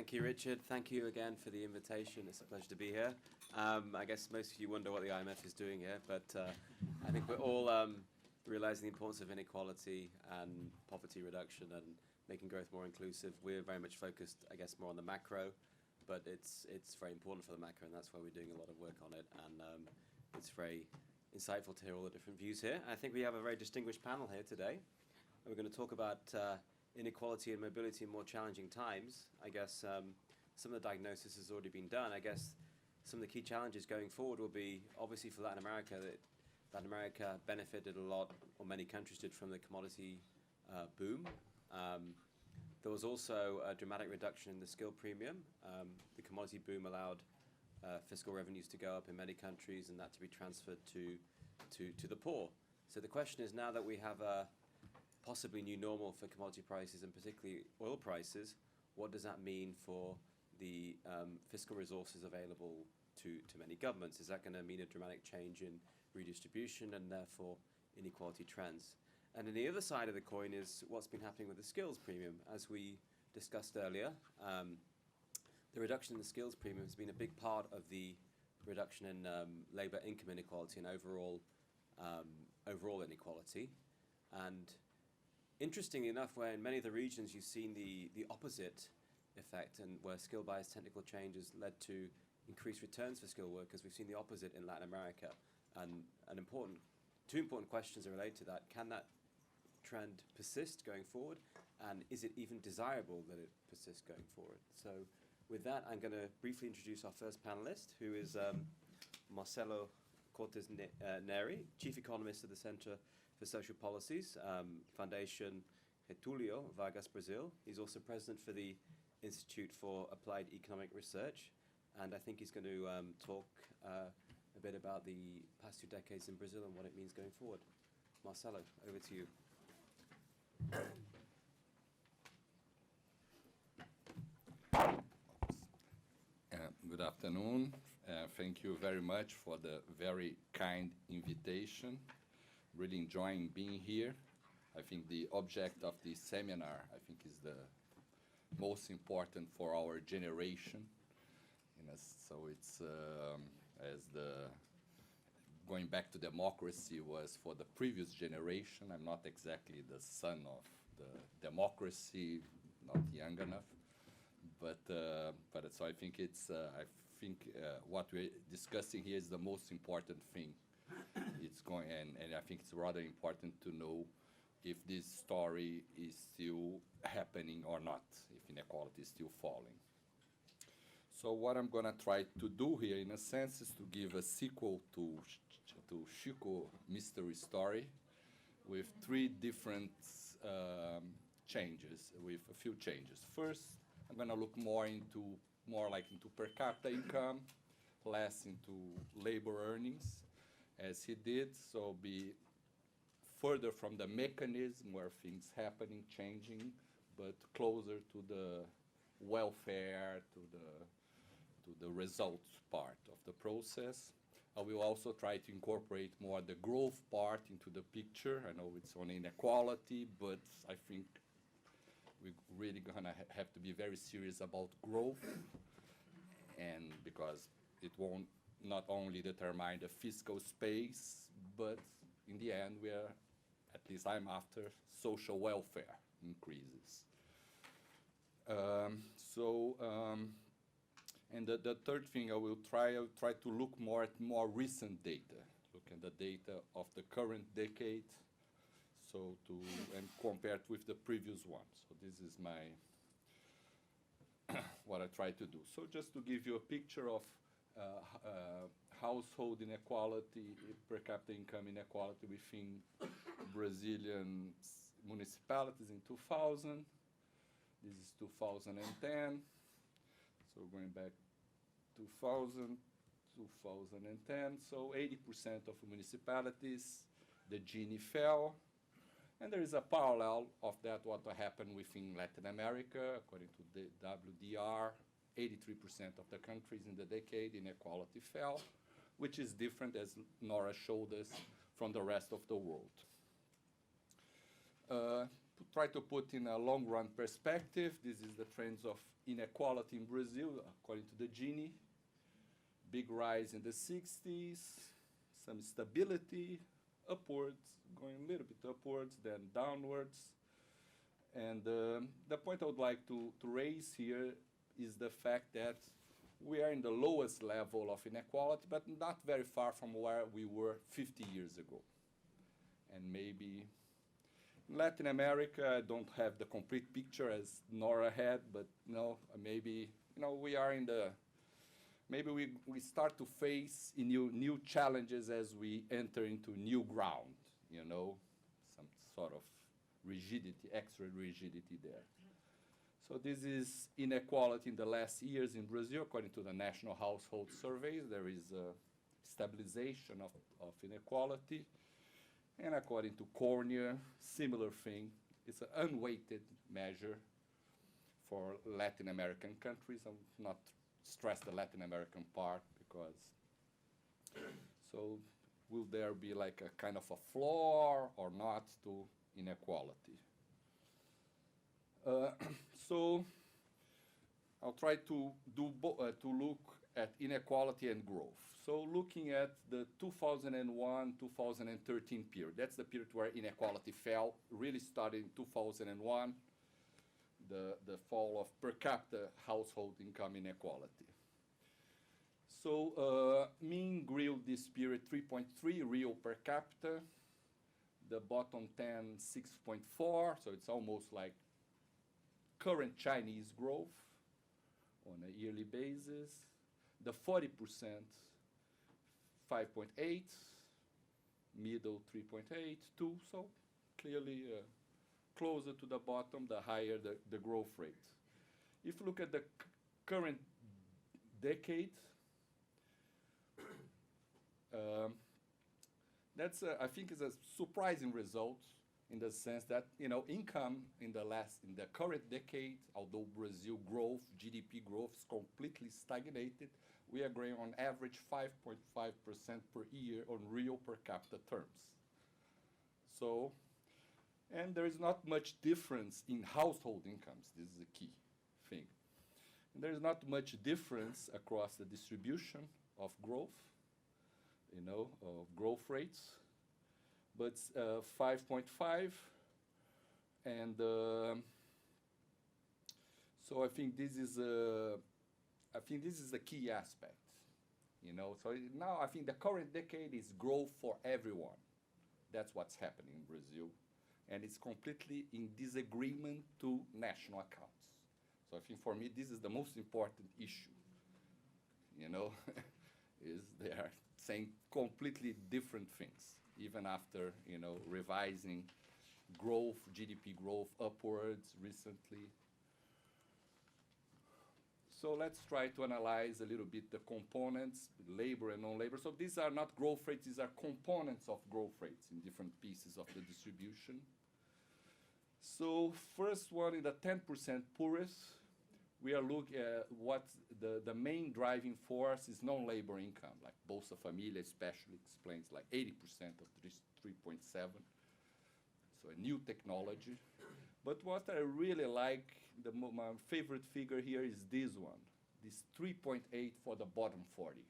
Thank you, Richard. Thank you again for the invitation. It's a pleasure to be here. I guess most of you wonder what the IMF is doing here, but I think we're all realizing the importance of inequality and poverty reduction and making growth more inclusive. We're very much focused, I guess, more on the macro, but it's very important for the macro, and that's why we're doing a lot of work on it. And it's very insightful to hear all the different views here. I think we have a very distinguished panel here today. We're going to talk about inequality and mobility in more challenging times. I guess some of the diagnosis has already been done. I guess some of the key challenges going forward will be, obviously for Latin America, that Latin America benefited a lot, or many countries did, from the commodity boom. There was also a dramatic reduction in the skill premium. The commodity boom allowed fiscal revenues to go up in many countries and that to be transferred to the poor. So the question is, now that we have a possibly new normal for commodity prices and particularly oil prices, what does that mean for the fiscal resources available to many governments? Is that going to mean a dramatic change in redistribution and therefore inequality trends? And then the other side of the coin is what's been happening with the skills premium. As we discussed earlier, the reduction in the skills premium has been a big part of the reduction in labor income inequality and overall inequality. And interestingly enough, where in many of the regions you've seen the opposite effect, and where skill bias technical change has led to increased returns for skilled workers, we've seen the opposite in Latin America. And two important questions are related to that. Can that trend persist going forward? And is it even desirable that it persists going forward? So with that, I'm going to briefly introduce our first panelist, who is Marcelo Cortes Neri, Chief Economist of the Center for Social Policies, Foundation Getulio Vargas, Brazil. He's also president for the Institute for Applied Economic Research, and I think he's going to talk a bit about the past 2 decades in Brazil and what it means going forward. Marcelo, over to you. Good afternoon. Thank you very much for the very kind invitation. Really enjoying being here. I think the object of this seminar, is the most important for our generation. So it's as the going back to democracy was for the previous generation. I'm not exactly the son of the democracy, not young enough, but so I think it's what we're discussing here is the most important thing. It's going, and I think it's rather important to know if this story is still happening or not, if inequality is still falling. So what I'm going to try to do here, in a sense, is to give a sequel to Chico Mystery Story with 3 different changes, with a few changes. First, I'm going to look more like into per capita income, less into labor earnings, as he did, so be further from the mechanism where things happening, changing, but closer to the welfare, to the results part of the process. I will also try to incorporate more the growth part into the picture. I know it's on inequality, but I think we're really going to have to be very serious about growth, and because it won't not only determine the fiscal space, but in the end, at least I'm after social welfare increases. And the third thing I will try to look more at more recent data, look at the data of the current decade, and compare it with the previous one. So this is my what I try to do. So just to give you a picture of household inequality, per capita income inequality within Brazilian municipalities in 2000. This is 2010. So going back 2000, 2010. So 80% of municipalities, the Gini fell. And there is a parallel of that what happened within Latin America, according to the WDR. 83% of the countries in the decade inequality fell, which is different, as Nora showed us, from the rest of the world. to try to put in a long-run perspective, this is the trends of inequality in Brazil, according to the Gini. Big rise in the 60s, some stability, upwards, going a little bit upwards, then downwards. And the point I would like to raise here is the fact that we are in the lowest level of inequality, but not very far from where we were 50 years ago. And maybe in Latin America, I don't have the complete picture as Nora had, but maybe we are in the, maybe we start to face new challenges as we enter into new ground, some sort of rigidity, extra rigidity there. So this is inequality in the last years in Brazil. According to the National Household Surveys, there is a stabilization of inequality. And according to Cornea, similar thing. It's an unweighted measure for Latin American countries. I will not stress the Latin American part because, so will there be like a kind of a floor or not to inequality? So I'll try to look at inequality and growth. So looking at the 2001-2013 period, that's the period where inequality fell, really started in 2001, the fall of per capita household income inequality. So mean grew this period 3.3 real per capita, the bottom 10 6.4, so it's almost like current Chinese growth on a yearly basis. The 40%, 5.8, middle 3.8, 2, so clearly closer to the bottom, the higher the growth rate. If you look at the current decade, that's I think is a surprising result in the sense that income in the current decade, although Brazil growth, GDP growth is completely stagnated, we are growing on average 5.5% per year on real per capita terms. So, and there is not much difference in household incomes. This is the key thing. And there is not much difference across the distribution of growth, of growth rates. But 5.5, and so I think this is the key aspect, So now I think the current decade is growth for everyone. That's what's happening in Brazil, and it's completely in disagreement to national accounts. So I think for me this is the most important issue. Is they are saying completely different things. Even after, revising growth, GDP growth upwards recently. So let's try to analyze a little bit the components, labor and non-labor. So these are not growth rates, these are components of growth rates in different pieces of the distribution. So first one is the 10% poorest. We are looking at what the main driving force is non-labor income, like Bolsa Família especially explains like 80% of this 3.7. So a new technology. But what I really like, my favorite figure here is this one, this 3.8 for the bottom 40.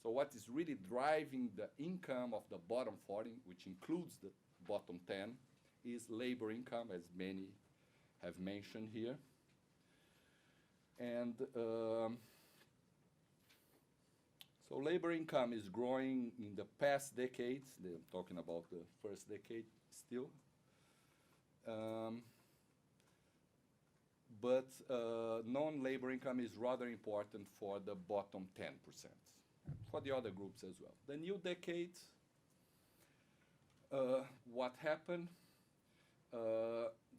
So what is really driving the income of the bottom 40, which includes the bottom 10, is labor income, as many have mentioned here. And so labor income is growing in the past decades. I'm talking about the first decade still. But non-labor income is rather important for the bottom 10%, for the other groups as well. The new decade, what happened?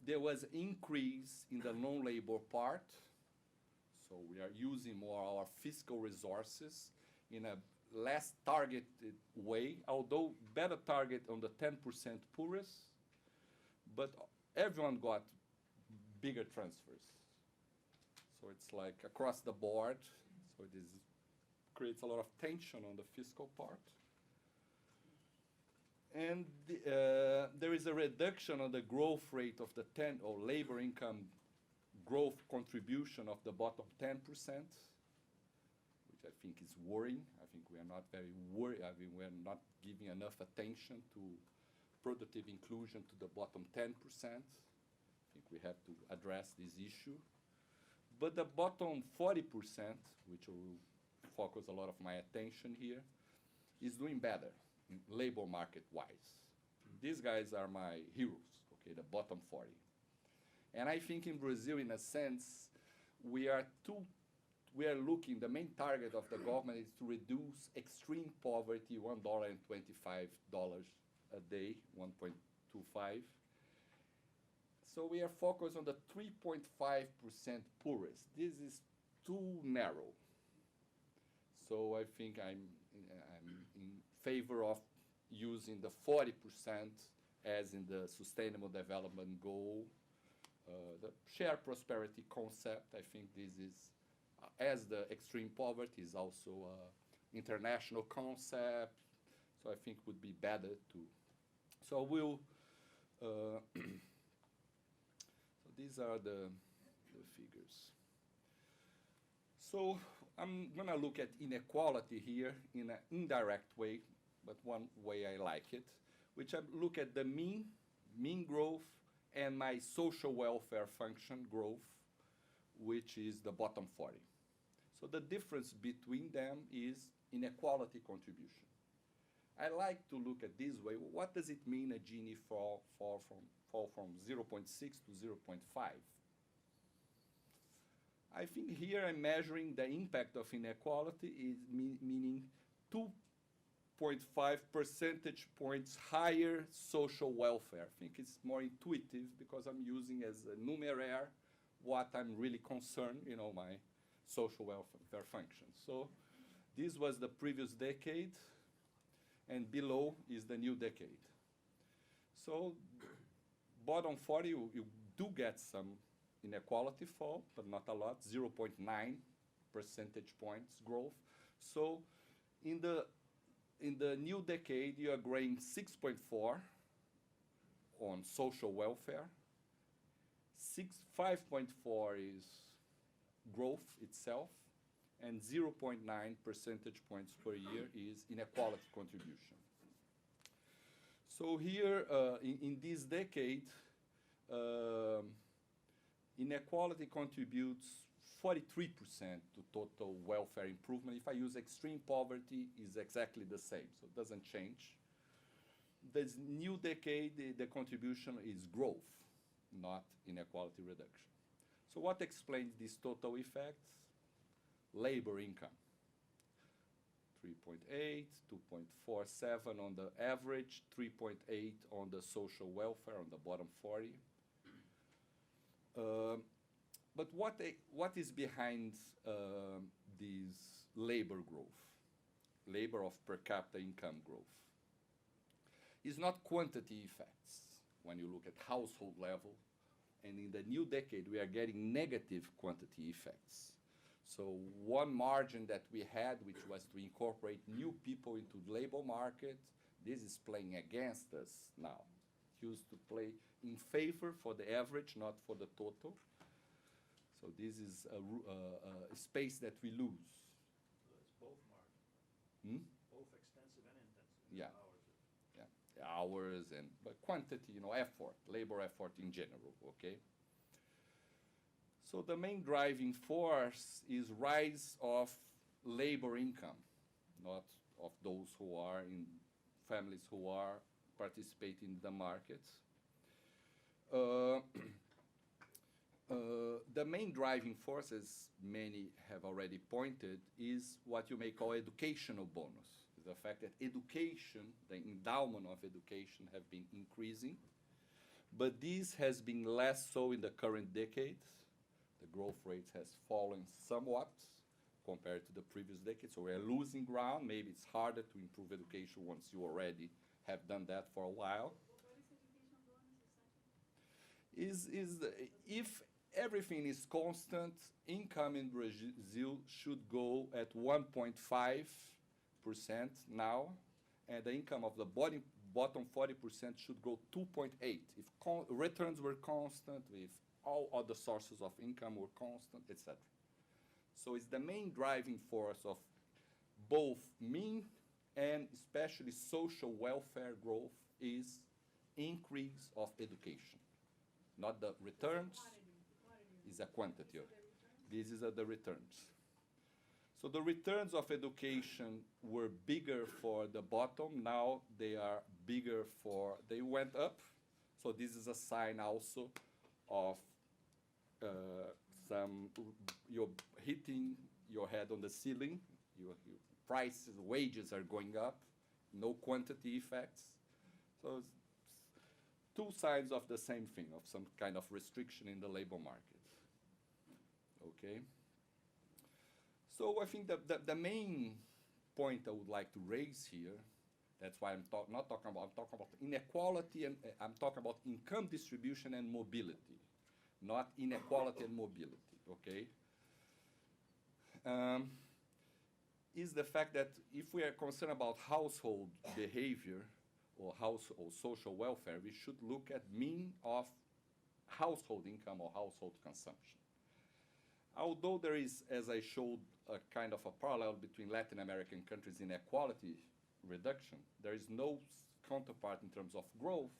There was increase in the non-labor part. So we are using more our fiscal resources in a less targeted way, although better target on the 10% poorest, but everyone got bigger transfers. So it's like across the board, so this creates a lot of tension on the fiscal part. And there is a reduction on the growth rate of the 10 or labor income growth contribution of the bottom 10%, which I think is worrying. I think we are not very worried. I mean, we are not giving enough attention to productive inclusion to the bottom 10%. I think we have to address this issue. But the bottom 40%, which will focus a lot of my attention here, is doing better labor market-wise. These guys are my heroes, okay, the bottom 40. And I think in Brazil, in a sense, we are looking, the main target of the government is to reduce extreme poverty, $1.25 a day, 1.25. So we are focused on the 3.5% poorest. This is too narrow. So I think I'm in favor of using the 40% as in the Sustainable Development Goal. The shared prosperity concept, I think this is, as the extreme poverty is also an international concept, so I think would be better to. So we'll, so these are the figures. So I'm gonna look at inequality here in an indirect way, but one way I like it, which I look at the mean growth, and my social welfare function growth, which is the bottom 40. So the difference between them is inequality contribution. I like to look at this way. What does it mean a Gini fall from 0.6 to 0.5? I think here I'm measuring the impact of inequality is meaning 2.5 percentage points higher social welfare. I think it's more intuitive because I'm using as a numeraire what I'm really concerned, you know, my social welfare function. So this was the previous decade, and below is the new decade. So bottom 40, you do get some inequality fall, but not a lot, 0.9 percentage points growth. So in the new decade, you are growing 6.4 on social welfare. 5.4 is growth itself, and 0.9 percentage points per year is inequality contribution. So here, in this decade, inequality contributes 43% to total welfare improvement. If I use extreme poverty, is exactly the same, so it doesn't change. This new decade, the contribution is growth, not inequality reduction. So what explains these total effects? Labor income. 3.8, 2.47 on the average, 3.8 on the social welfare on the bottom 40. But what is behind this labor growth, labor of per capita income growth? It's not quantity effects when you look at household level, and in the new decade we are getting negative quantity effects. So one margin that we had, which was to incorporate new people into the labor market, this is playing against us now. It used to play in favor for the average, not for the total. So this is a space that we lose. So it's both margins, both extensive and intensive. Yeah. Hours and but quantity, you know, effort, labor effort in general, okay? So the main driving force is rise of labor income, not of those who are in families who are participating in the markets. The main driving force, as many have already pointed, is what you may call educational bonus. The fact that education, the endowment of education have been increasing, but this has been less so in the current decade. The growth rate has fallen somewhat compared to the previous decade, so we are losing ground. Maybe it's harder to improve education once you already have done that for a while. What is educational bonus exactly? If everything is constant, income in Brazil should go at 1.5% now, and the income of the bottom 40% should grow 2.8 if returns were constant, if all other sources of income were constant, etc. So it's the main driving force of both mean and especially social welfare growth is increase of education. Not the returns, is a quantity. This is the returns. So the returns of education were bigger for the bottom. Now they are bigger they went up. So this is a sign also of you're hitting your head on the ceiling. Your prices, wages are going up. No quantity effects. So it's two sides of the same thing, of some kind of restriction in the labor market. Okay. So I think the main point I would like to raise here, that's why I'm not talking about, I'm talking about inequality and I'm talking about income distribution and mobility, not inequality and mobility, okay? Is the fact that if we are concerned about household behavior or household social welfare, we should look at mean of household income or household consumption. Although there is, as I showed, a kind of a parallel between Latin American countries in inequality reduction, there is no counterpart in terms of growth,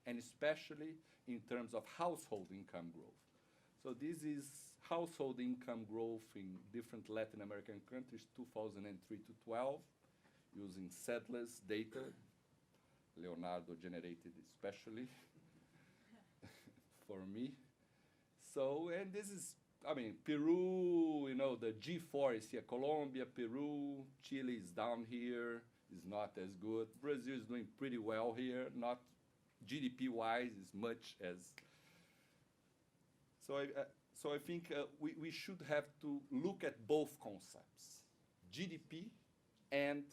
and especially in terms of household income growth. So this is household income growth in different Latin American countries, 2003 to 12, using Sedler's data, Leonardo generated especially for me. So, and this is, I mean, Peru, you know, the G4 is here, Colombia, Peru, Chile is down here, is not as good. Brazil is doing pretty well here, not GDP-wise as much as. So I think we should have to look at both concepts, GDP and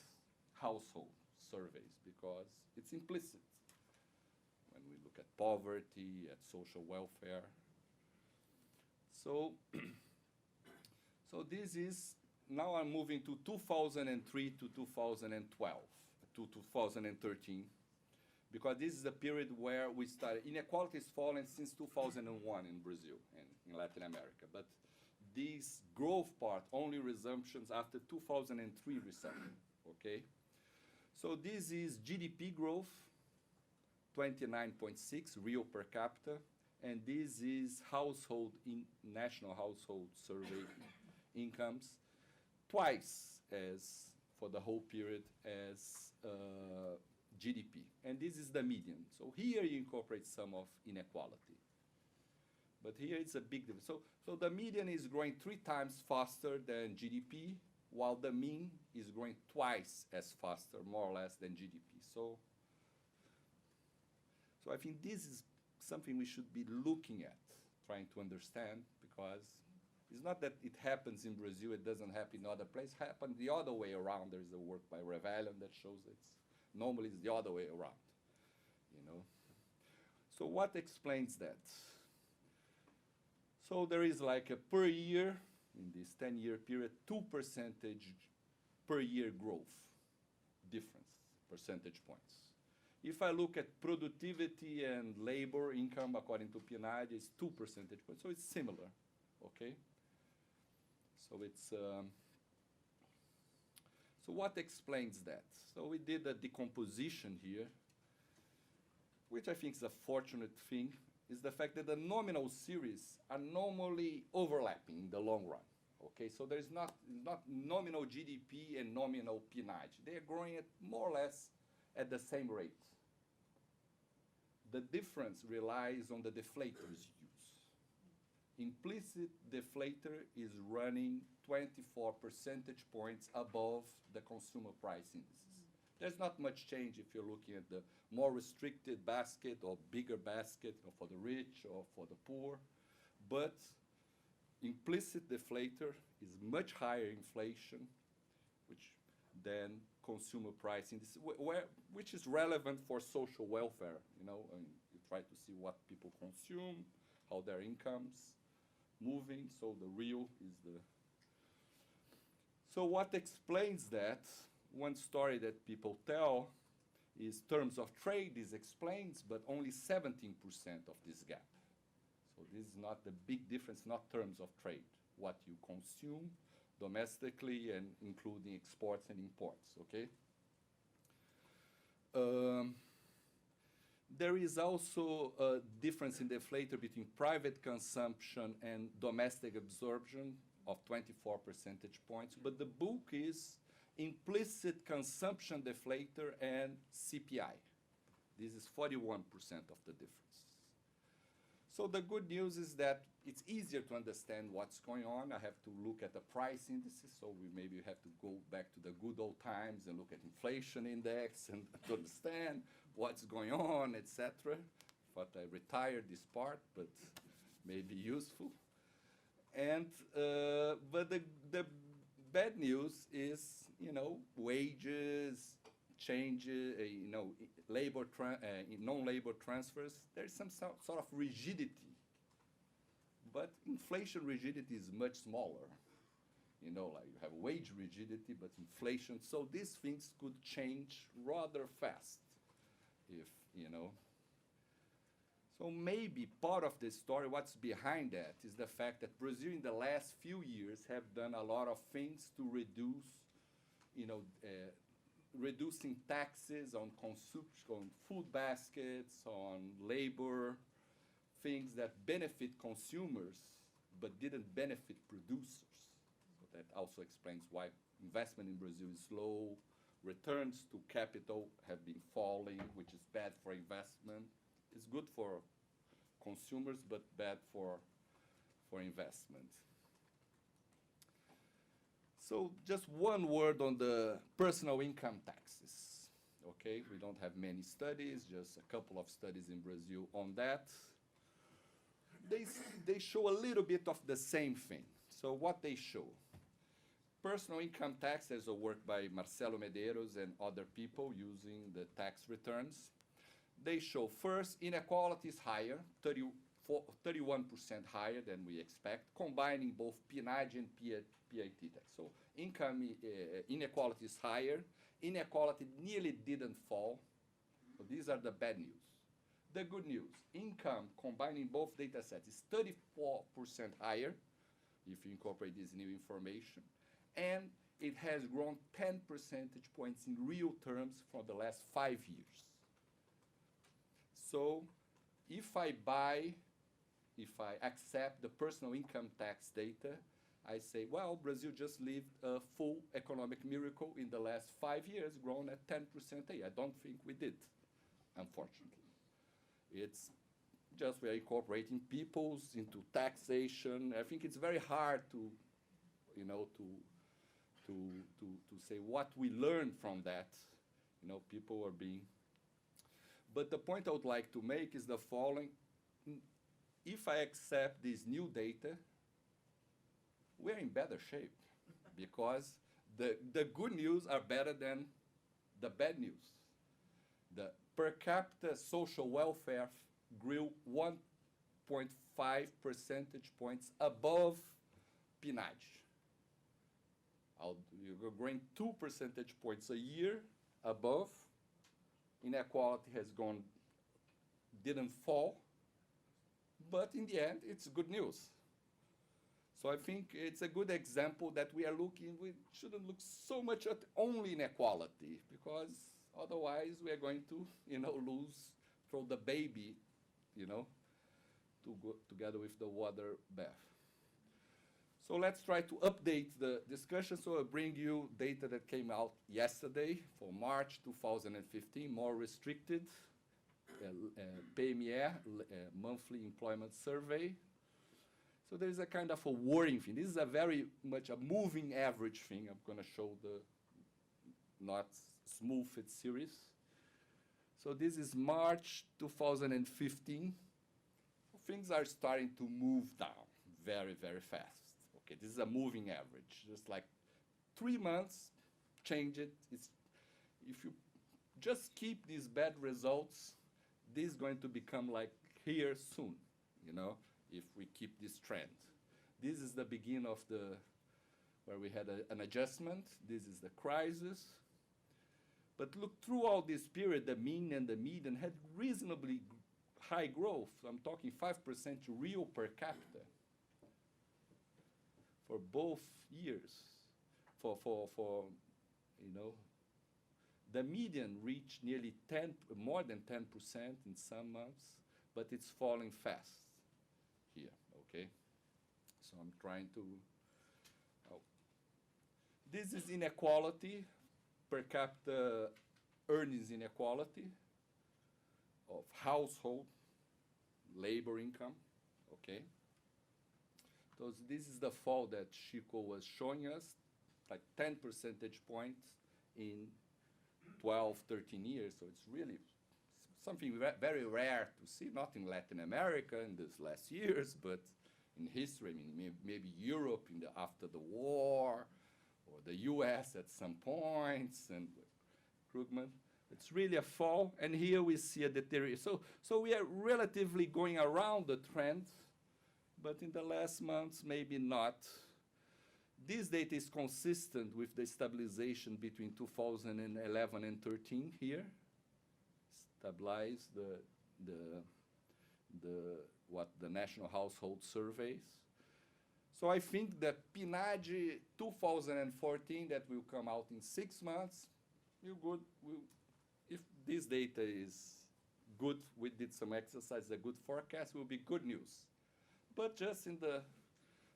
household surveys, because it's implicit when we look at poverty, at social welfare. So, so this is, now I'm moving to 2003 to 2012, to 2013, because this is a period where we started, inequality is falling since 2001 in Brazil and in Latin America, but this growth part only resumptions after 2003 recession, okay? So this is GDP growth, 29.6 real per capita, and this is national household survey incomes, twice as, for the whole period, as GDP. And this is the median. So here you incorporate some of inequality. But here it's a big difference. So the median is growing 3 times faster than GDP, while the mean is growing twice as faster, more or less, than GDP. So I think this is something we should be looking at, trying to understand, because it's not that it happens in Brazil, it doesn't happen in other places, it happens the other way around. There's a work by Revellion that shows normally it's the other way around, you know. So what explains that? So there is like a per year, in this 10-year period, 2% per year growth difference, percentage points. If I look at productivity and labor income according to PNAD, it's 2 percentage points. So it's similar, okay? So it's, so what explains that? So we did a decomposition here, which I think is a fortunate thing, is the fact that the nominal series are normally overlapping in the long run. Okay, so there's not nominal GDP and nominal PNAD. They are growing at more or less at the same rate. The difference relies on the deflators used. Implicit deflator is running 24 percentage points above the consumer price indices. There's not much change if you're looking at the more restricted basket or bigger basket, or for the rich or for the poor, but implicit deflator is much higher inflation, than consumer price indices, which is relevant for social welfare. You know, and you try to see what people consume, how their incomes moving. So the real is the. So what explains that? One story that people tell is terms of trade, this explains, but only 17% of this gap. So this is not the big difference, not terms of trade, what you consume domestically and including exports and imports, okay? There is also a difference in deflator between private consumption and domestic absorption of 24 percentage points, but the book is implicit consumption deflator and CPI. This is 41% of the difference. So the good news is that it's easier to understand what's going on. I have to look at the price indices, so we maybe have to go back to the good old times and look at inflation index and to understand what's going on, etc. Thought I retired this part, but maybe useful. And but the bad news is, you know, wages, changes, you know, non-labor transfers. There's some sort of rigidity, but inflation rigidity is much smaller. You know, like you have wage rigidity, but inflation. So these things could change rather fast, if you know. So maybe part of the story, what's behind that, is the fact that Brazil in the last few years have done a lot of things to reduce, you know, reducing taxes on consumption, on food baskets, on labor, things that benefit consumers but didn't benefit producers. So that also explains why investment in Brazil is low. Returns to capital have been falling, which is bad for investment. It's good for consumers, but bad for investment. So just one word on the personal income taxes. Okay, we don't have many studies, just a couple of studies in Brazil on that. They show a little bit of the same thing. So what they show? Personal income tax, there's a work by Marcelo Medeiros and other people using the tax returns. They show first, inequality is higher, 31% higher than we expect, combining both PNAD and PAT tax. So income inequality is higher. Inequality nearly didn't fall. So these are the bad news. The good news, income combining both data sets is 34% higher if you incorporate this new information. And it has grown 10 percentage points in real terms for the last 5 years. So if I accept the personal income tax data, I say, well, Brazil just lived a full economic miracle in the last 5 years, grown at 10% a year. I don't think we did, unfortunately. It's just we're incorporating peoples into taxation. I think it's very hard to, you know, to say what we learned from that. You know, people are being. But the point I would like to make is the following. If I accept this new data, we're in better shape because the good news are better than the bad news. The per capita social welfare grew 1.5 percentage points above PNAD. You're growing 2 percentage points a year above. Inequality has gone, didn't fall, but in the end, it's good news. So I think it's a good example that we shouldn't look so much at only inequality, because otherwise we are going to, you know, throw the baby, you know, to go together with the water bath. So let's try to update the discussion. So I'll bring you data that came out yesterday for March 2015, more restricted, PME, monthly employment survey. So there's a kind of a worrying thing. This is a very much a moving average thing. I'm going to show the not smooth it series. So this is March 2015. Things are starting to move down very, very fast. Okay, this is a moving average. Just like 3 months, change it. If you just keep these bad results, this is going to become like here soon, you know, if we keep this trend. This is the beginning of where we had an adjustment. This is the crisis. But look, throughout this period, the mean and the median had reasonably high growth. I'm talking 5% real per capita for both years. For you know, the median reached nearly more than 10% in some months, but it's falling fast here, okay? So I'm trying to, oh. This is inequality, per capita earnings inequality of household labor income, okay? So this is the fall that Chico was showing us, like 10 percentage points in 12, 13 years. So it's really something very rare to see, not in Latin America in these last years, but in history. I mean, maybe Europe after the war, or the US at some points, and Krugman. It's really a fall, and here we see a deterioration. So we are relatively going around the trend, but in the last months, maybe not. This data is consistent with the stabilization between 2011 and 13 here. Stabilize what the National Household Surveys. So I think that PNAD 2014 that will come out in 6 months, if this data is good, we did some exercise, a good forecast, will be good news. But just in the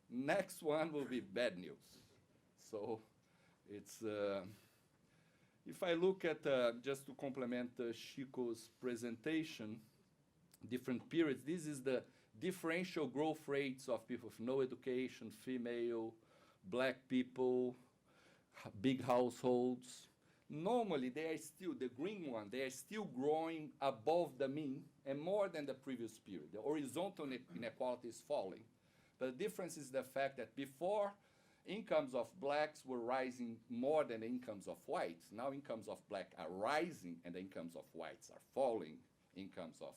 next one will be bad news. So it's, if I look at, just to complement Chico's presentation, different periods, this is the differential growth rates of people with no education, female, black people, big households. Normally, they are still, the green one, they are still growing above the mean and more than the previous period. The horizontal inequality is falling. But the difference is the fact that before, incomes of blacks were rising more than the incomes of whites. Now incomes of black are rising and the incomes of whites are falling. Incomes of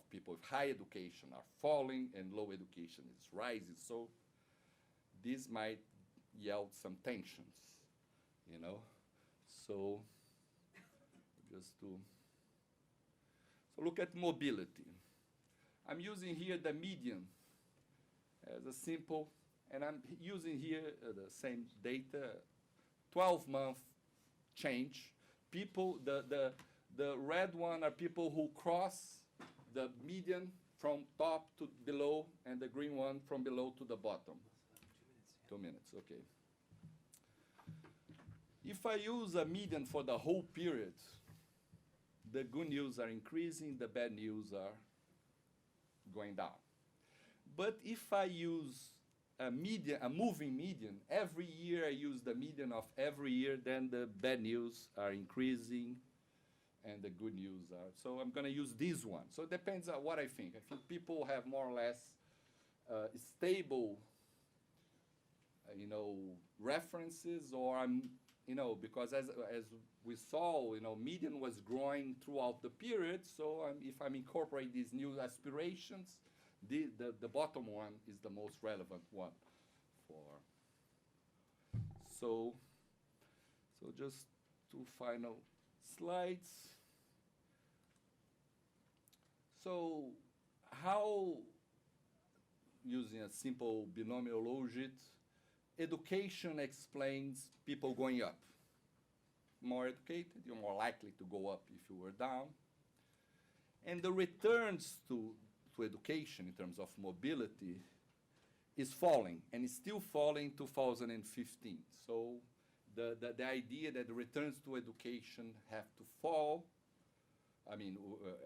people with high education are falling and low education is rising. So this might yield some tensions, you know. So just to, so look at mobility. I'm using here the median as a simple, and I'm using here the same data, 12-month change. People, the red one are people who cross the median from top to below, and the green one from below to the bottom. 2 minutes, okay. If I use a median for the whole period, the good news are increasing, the bad news are going down. But if I use a median, a moving median, every year I use the median of every year, then the bad news are increasing and the good news are. So I'm going to use this one. So it depends on what I think. I think people have more or less stable, you know, references, or I'm, you know, because as we saw, you know, median was growing throughout the period. So if I'm incorporating these new aspirations, the bottom one is the most relevant one for. So just 2 final slides. So how, using a simple binomial logit, education explains people going up. More educated, you're more likely to go up if you were down. And the returns to education in terms of mobility is falling, and it's still falling in 2015. So the idea that the returns to education have to fall, I mean,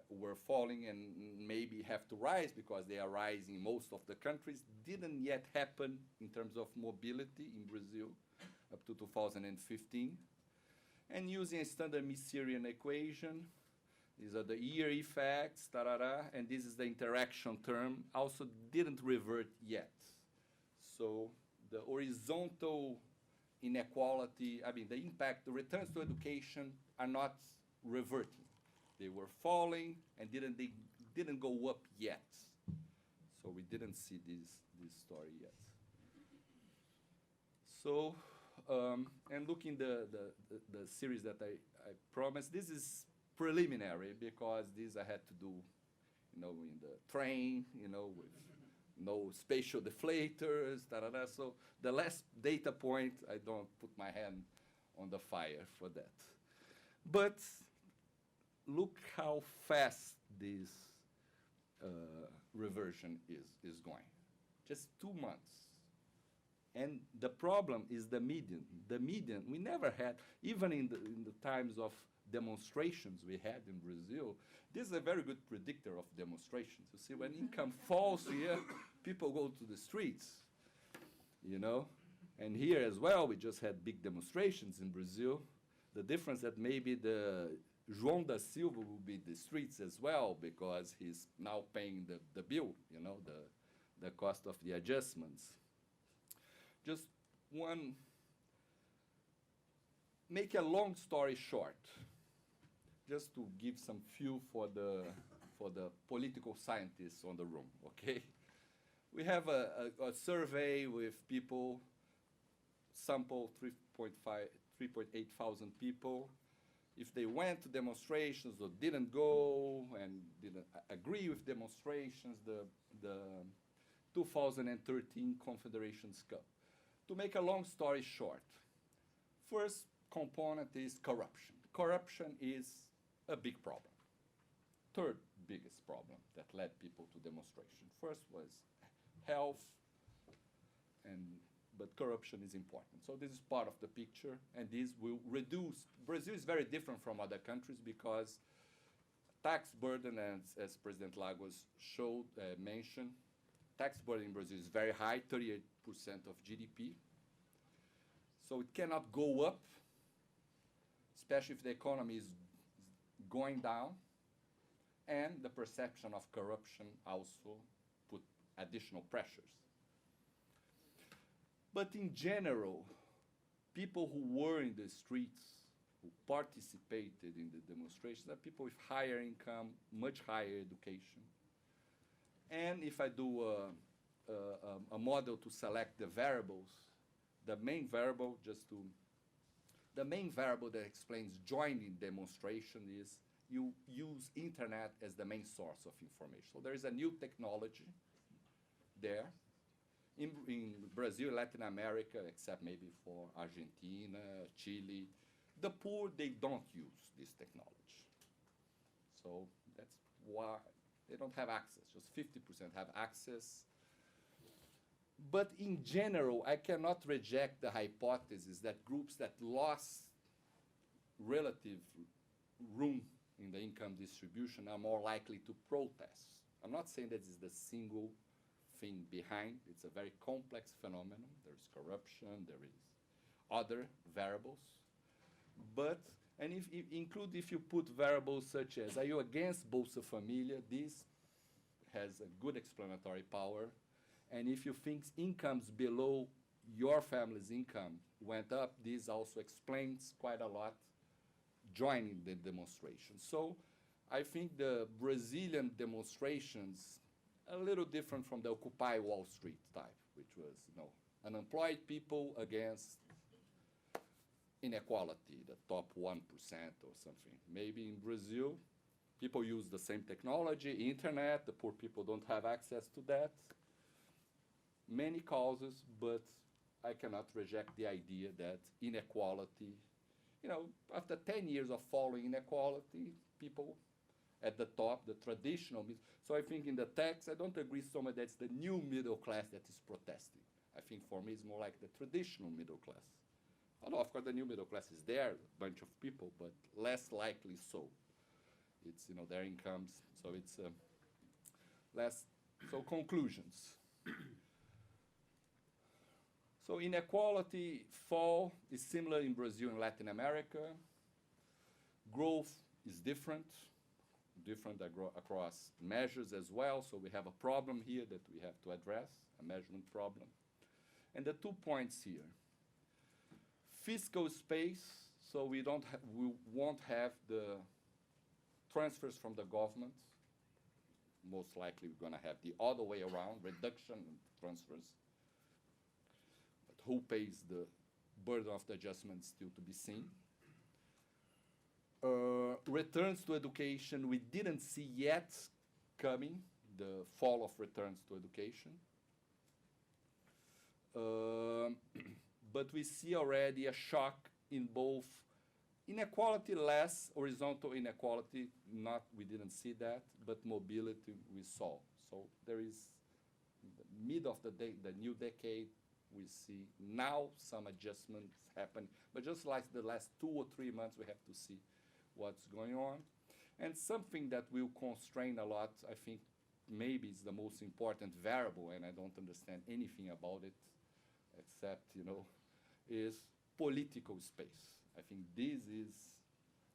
were falling and maybe have to rise because they are rising in most of the countries, didn't yet happen in terms of mobility in Brazil up to 2015. And using a standard Mysserian equation, these are the year effects, and this is the interaction term, also didn't revert yet. So the horizontal inequality, I mean, the impact, the returns to education are not reverting. They were falling and they didn't go up yet. So we didn't see this story yet. So, and looking the series that I promise this is preliminary because this I had to do, in the train, with no spatial deflators, So the last data point, I don't put my hand on the fire for that. But look how fast this reversion is going. Just 2 months. And the problem is the median. The median, we never had, even in the times of demonstrations we had in Brazil, this is a very good predictor of demonstrations. You see, when income falls here, people go to the streets, And here as well, we just had big demonstrations in Brazil. The difference that maybe the João da Silva will be the streets as well because he's now paying the bill, the cost of the adjustments. Just make a long story short, just to give some fuel for the political scientists on the room, okay? We have a survey with people, sample 3.8 thousand people. If they went to demonstrations or didn't go and didn't agree with demonstrations, the 2013 Confederations Cup. To make a long story short, first component is corruption. Corruption is a big problem. Third biggest problem that led people to demonstration. First was health, but corruption is important. So this is part of the picture, and this will reduce. Brazil is very different from other countries because tax burden, as President Lagos mentioned, tax burden in Brazil is very high, 38% of GDP. So it cannot go up, especially if the economy is going down, and the perception of corruption also put additional pressures. But in general, people who were in the streets, who participated in the demonstrations, are people with higher income, much higher education. And if I do a model to select the variables, the main variable that explains joining demonstration is you use internet as the main source of information. So there is a new technology there. In Brazil, Latin America, except maybe for Argentina, Chile, the poor, they don't use this technology. So that's why they don't have access. Just 50% have access. But in general, I cannot reject the hypothesis that groups that lost relative room in the income distribution are more likely to protest. I'm not saying that is the single thing behind. It's a very complex phenomenon. There is corruption, there is other variables. And if you put variables such as, are you against Bolsa Familia? This has a good explanatory power. And if you think incomes below your family's income went up, this also explains quite a lot joining the demonstration. So I think the Brazilian demonstrations a little different from the Occupy Wall Street type, which was, unemployed people against inequality, the top 1% or something. Maybe in Brazil, people use the same technology, internet, the poor people don't have access to that. Many causes, but I cannot reject the idea that inequality, after 10 years of following inequality, people at the top, the traditional, so I think in the text, I don't agree so much that it's the new middle class that is protesting. I think for me it's more like the traditional middle class. Although, of course, the new middle class is there, a bunch of people, but less likely so. It's, their incomes, so it's less. So conclusions. So inequality fall is similar in Brazil and Latin America. Growth is different across measures as well. So we have a problem here that we have to address, a measurement problem. And the 2 points here. Fiscal space, so we won't have the transfers from the government. Most likely we're going to have the other way around, reduction in transfers. But who pays the burden of the adjustment still to be seen. Returns to education, we didn't see yet coming, the fall of returns to education. But we see already a shock in both inequality, less horizontal inequality, not, we didn't see that, but mobility we saw. So there is, in the mid of the new decade, we see now some adjustments happen, but just like the last 2 or 3 months, we have to see what's going on. And something that will constrain a lot, I think maybe is the most important variable, and I don't understand anything about it, except, you know, is political space. I think this is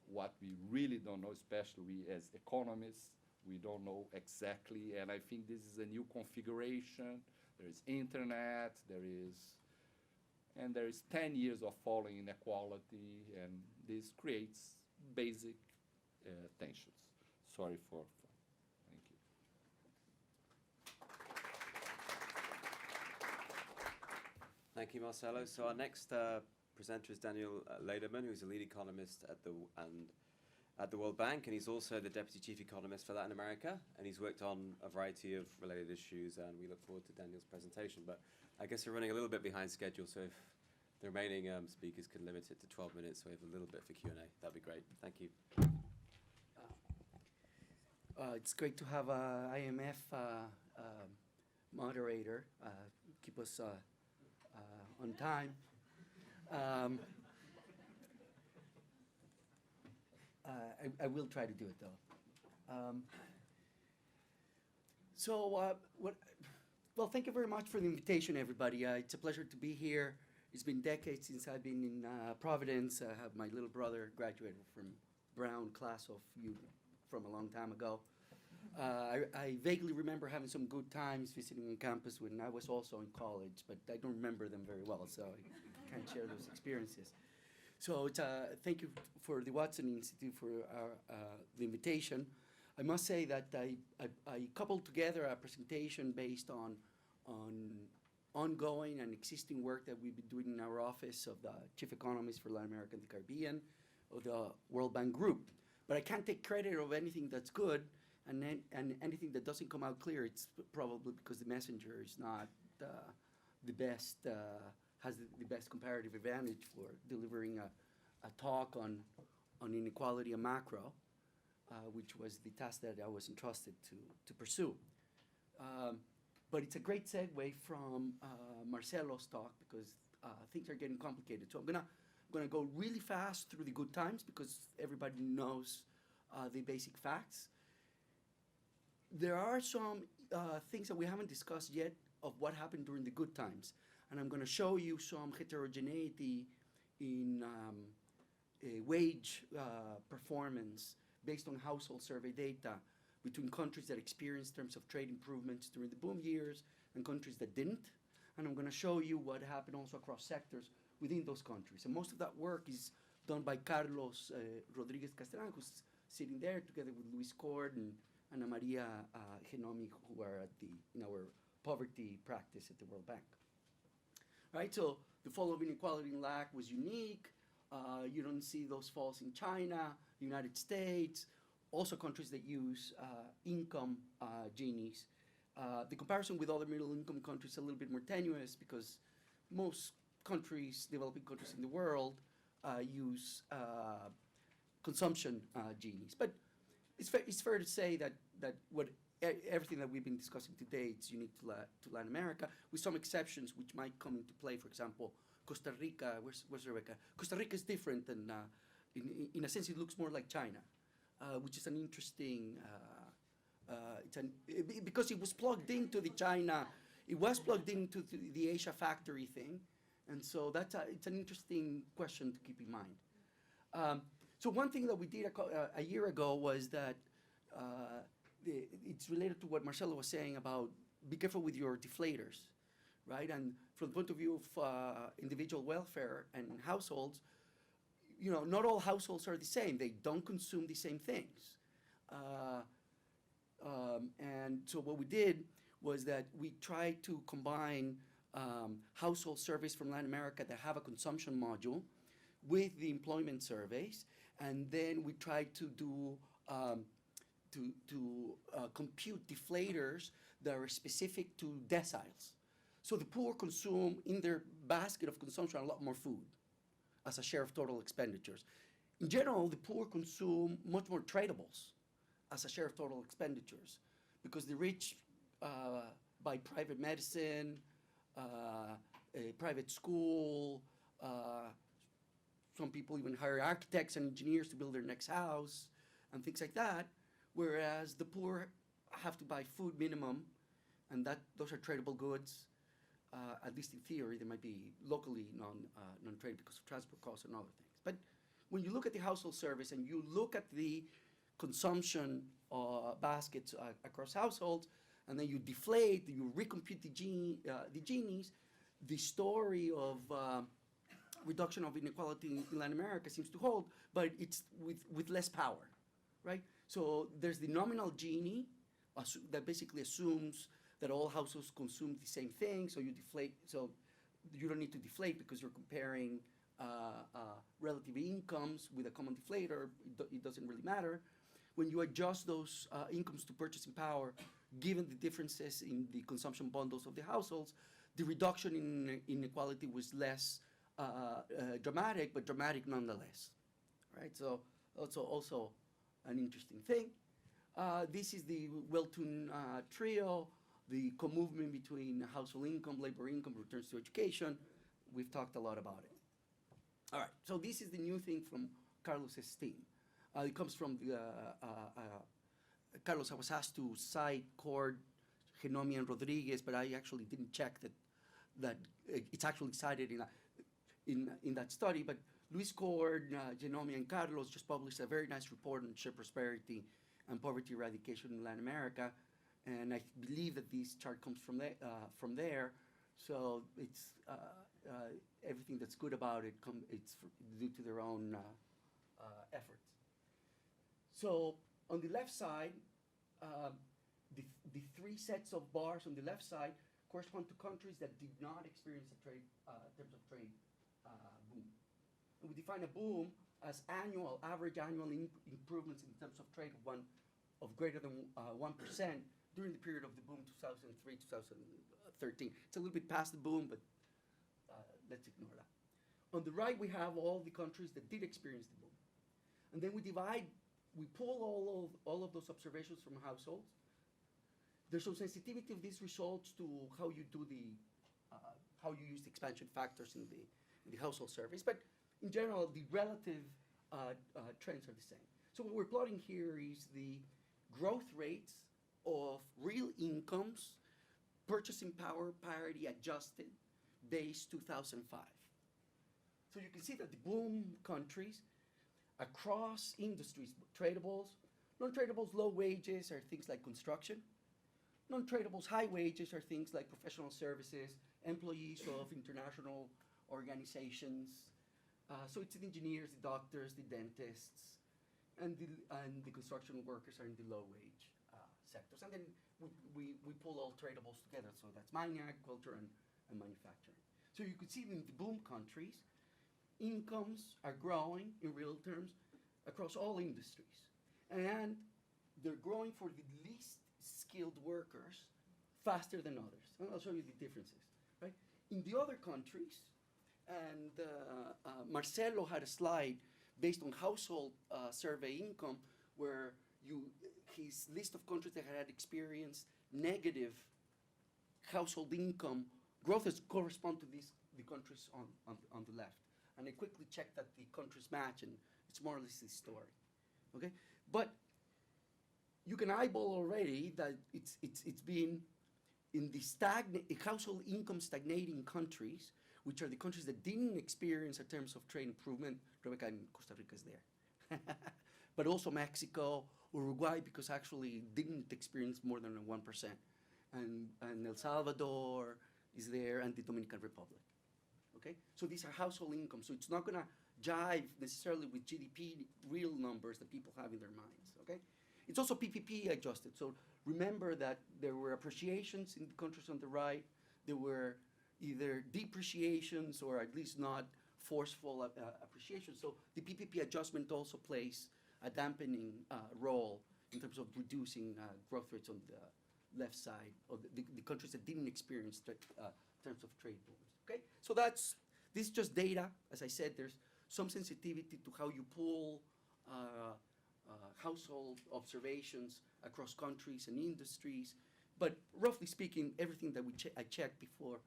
what we really don't know, especially we as economists, we don't know exactly, and I think this is a new configuration. There is internet, there is 10 years of falling inequality, and this creates basic tensions. Sorry for thank you. Thank you, Marcelo. So our next presenter is Daniel Lederman, who's a lead economist at the World Bank, and he's also the deputy chief economist for Latin America, and he's worked on a variety of related issues, and we look forward to Daniel's presentation. But I guess we're running a little bit behind schedule, so if the remaining speakers can limit it to 12 minutes, so we have a little bit for Q&A, that'd be great. Thank you. It's great to have a IMF moderator keep us on time. I will try to do it though. Well, thank you very much for the invitation, everybody. It's a pleasure to be here. It's been decades since I've been in Providence. I have my little brother graduated from Brown class of you from a long time ago. I vaguely remember having some good times visiting on campus when I was also in college, but I don't remember them very well, so I can't share those experiences. So it's, thank you for the Watson Institute for the invitation. I must say that I coupled together a presentation based on ongoing and existing work that we've been doing in our office of the Chief Economist for Latin America and the Caribbean, of the World Bank Group. But I can't take credit of anything that's good, and anything that doesn't come out clear, it's probably because the messenger is not the best, has the best comparative advantage for delivering a talk on inequality and macro, which was the task that I was entrusted to pursue. But it's a great segue from Marcelo's talk, because things are getting complicated. So I'm gonna go really fast through the good times, because everybody knows the basic facts. There are some things that we haven't discussed yet of what happened during the good times. And I'm gonna show you some heterogeneity in wage performance based on household survey data between countries that experienced terms of trade improvements during the boom years and countries that didn't. And I'm gonna show you what happened also across sectors within those countries. And most of that work is done by Carlos Rodriguez Castran, who's sitting there together with Luis Cord and Ana Maria Genomi, who are in our poverty practice at the World Bank. Right, so the fall of inequality and lack was unique. You don't see those falls in China, the United States, also countries that use income Ginies. The comparison with other middle-income countries is a little bit more tenuous, because most countries, developing countries in the world, use consumption Ginies. But it's fair to say that everything that we've been discussing today is unique to Latin America, with some exceptions which might come into play. For example, Costa Rica. Where's Rebecca? Costa Rica is different than, in a sense, it looks more like China, which is an interesting. Because it was plugged into the China, it was plugged into the Asia factory thing, and so it's an interesting question to keep in mind. So one thing that we did a year ago was that it's related to what Marcelo was saying about be careful with your deflators, right? And from the point of view of individual welfare and households, not all households are the same. They don't consume the same things. And so what we did was that we tried to combine household surveys from Latin America that have a consumption module with the employment surveys. and then we tried to do compute deflators that are specific to deciles. So the poor consume in their basket of consumption a lot more food as a share of total expenditures. In general, the poor consume much more tradables as a share of total expenditures because the rich buy private medicine, a private school, some people even hire architects and engineers to build their next house and things like that, whereas the poor have to buy food minimum, and those are tradable goods. At least in theory, they might be locally non-traded because of transport costs and other things. But when you look at the household service and you look at the consumption baskets across households, and then you deflate, you recompute the Ginies, the story of reduction of inequality in Latin America seems to hold, but it's with less power, right? So there's the nominal Gini that basically assumes that all households consume the same thing, so you deflate, so you don't need to deflate because you're comparing relative incomes with a common deflator. It doesn't really matter. When you adjust those incomes to purchasing power, given the differences in the consumption bundles of the households, the reduction in inequality was less dramatic, but dramatic nonetheless, right? So also an interesting thing. This is the Welton trio, the co-movement between household income, labor income, returns to education. We've talked a lot about it. All right, so this is the new thing from Carlos's team. It comes from the, Carlos, I was asked to cite Cord, Genomia, and Rodriguez, but I actually didn't check that it's actually cited in that study. But Luis Cord, Genomia, and Carlos just published a very nice report on shared prosperity and poverty eradication in Latin America, and I believe that this chart comes from there. So it's everything that's good about it it's due to their own efforts. So on the left side, the three sets of bars on the left side correspond to countries that did not experience a trade terms of trade boom. And we define a boom as average annual improvements in terms of trade of greater than 1% during the period of the boom 2003, 2013. It's a little bit past the boom, but let's ignore that. On the right, we have all the countries that did experience the boom. And then we pull all of those observations from households. There's some sensitivity of these results to how you do how you use the expansion factors in the household surveys. But in general, the relative trends are the same. So what we're plotting here is the growth rates of real incomes, purchasing power parity adjusted, base 2005. So you can see that the boom countries across industries, tradables, non-tradables, low wages are things like construction. Non-tradables, high wages are things like professional services, employees of international organizations. So it's the engineers, the doctors, the dentists, and the construction workers are in the low wage sectors. And then we pull all tradables together. So that's mining, agriculture, and manufacturing. So you could see in the boom countries, incomes are growing in real terms across all industries. And they're growing for the least skilled workers faster than others. And I'll show you the differences, right? In the other countries, and Marcelo had a slide based on household survey income where his list of countries that had experienced negative household income growth correspond to the countries on the left. And I quickly checked that the countries match, and it's more or less the story, okay? But you can eyeball already that it's been in the household income stagnating countries, which are the countries that didn't experience in terms of trade improvement. Rebecca and Costa Rica is there. But also Mexico, Uruguay, because actually didn't experience more than 1%. And El Salvador is there, and the Dominican Republic. Okay? So these are household incomes. So it's not going to jive necessarily with GDP real numbers that people have in their minds. Okay? It's also PPP adjusted. So remember that there were appreciations in the countries on the right. There were either depreciations or at least not forceful appreciation. So the PPP adjustment also plays a dampening role in terms of reducing growth rates on the left side of the countries that didn't experience terms of trade booms. Okay, so this is just data. As I said, there's some sensitivity to how you pull household observations across countries and industries. But roughly speaking, everything that I checked before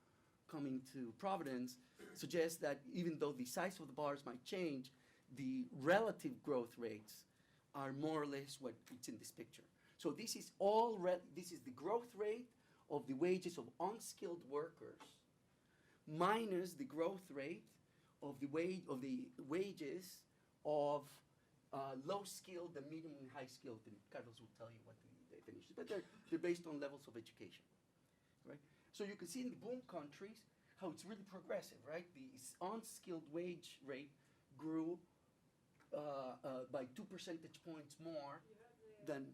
coming to Providence suggests that even though the size of the bars might change, the relative growth rates are more or less what it's in this picture. So this is this is the growth rate of the wages of unskilled workers minus the growth rate of the wages of low-skilled and medium and high-skilled. And Carlos will tell you what the definition is, but they're based on levels of education, right? So you can see in the boom countries how it's really progressive, right? The unskilled wage rate grew by 2 percentage points more than.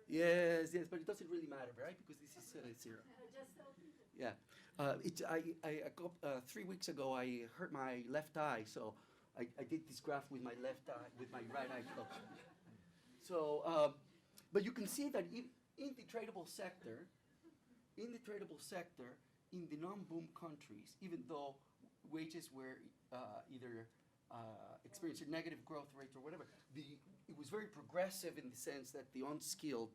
Yes, but it doesn't really matter, right? Because this is zero. Yeah. 3 weeks ago, I hurt my left eye, so I did this graph with my left eye, with my right eye closed. So, but you can see that in the tradable sector, in the non-boom countries, even though wages were either experiencing negative growth rates or whatever, it was very progressive in the sense that the unskilled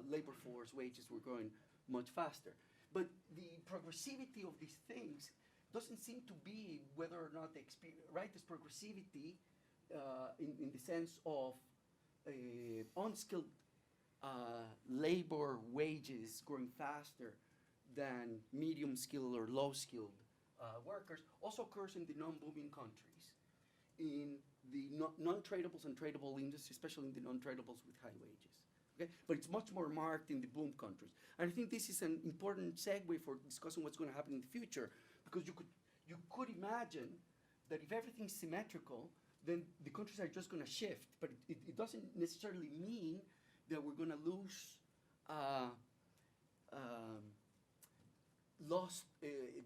labor force wages were growing much faster. But the progressivity of these things doesn't seem to be whether or not they experience, right? There's progressivity in the sense of unskilled labor wages growing faster than medium skilled or low skilled workers also occurs in the non-booming countries, in the non-tradables and tradable industries, especially in the non-tradables with high wages. Okay? But it's much more marked in the boom countries. And I think this is an important segue for discussing what's going to happen in the future, because you could imagine that if everything's symmetrical, then the countries are just going to shift. But it doesn't necessarily mean that we're going to lose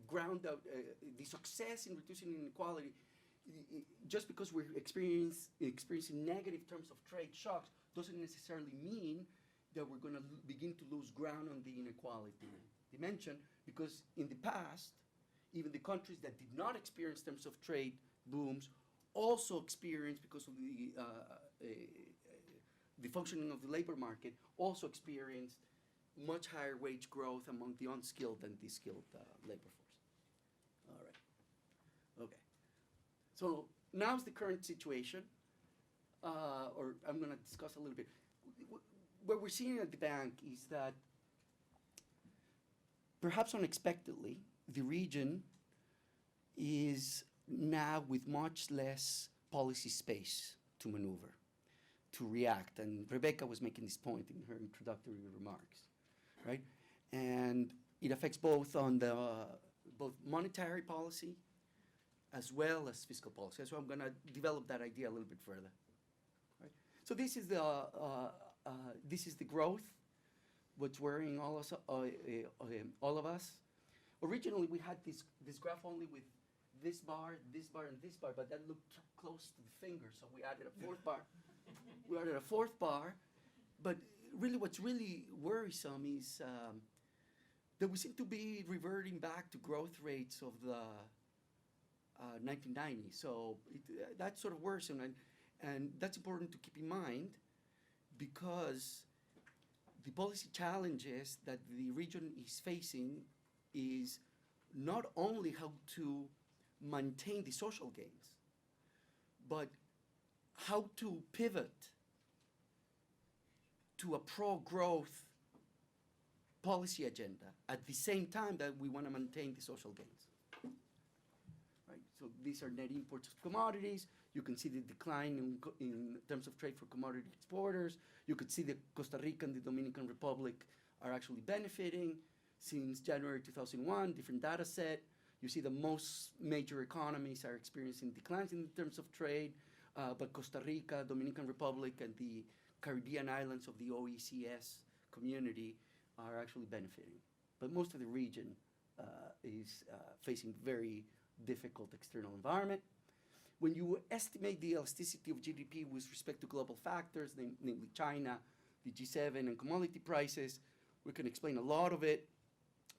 ground out the success in reducing inequality. Just because we're experiencing negative terms of trade shocks doesn't necessarily mean that we're going to begin to lose ground on the inequality dimension, because in the past, even the countries that did not experience terms of trade booms also experienced, because of the functioning of the labor market, also experienced much higher wage growth among the unskilled and the skilled labor force. All right. Okay. So now's the current situation, or I'm going to discuss a little bit. What we're seeing at the bank is that, perhaps unexpectedly, the region is now with much less policy space to maneuver, to react. And Rebecca was making this point in her introductory remarks, right? And it affects both on the both monetary policy as well as fiscal policy. So I'm going to develop that idea a little bit further. Right? So this is the growth, what's worrying all of us. Originally, we had this graph only with this bar, and this bar, but that looked too close to the finger, so we added a fourth bar. We added a fourth bar, but really what's really worrisome is that we seem to be reverting back to growth rates of the 1990s. So that's sort of worrisome, and that's important to keep in mind, because the policy challenges that the region is facing is not only how to maintain the social gains, but how to pivot to a pro-growth policy agenda at the same time that we want to maintain the social gains. Right? So these are net imports of commodities. You can see the decline in terms of trade for commodity exporters. You could see that Costa Rica and the Dominican Republic are actually benefiting since January 2001, different data set. You see the most major economies are experiencing declines in terms of trade, but Costa Rica, Dominican Republic, and the Caribbean islands of the OECS community are actually benefiting. But most of the region is facing very difficult external environment. When you estimate the elasticity of GDP with respect to global factors, namely China, the G7, and commodity prices, we can explain a lot of it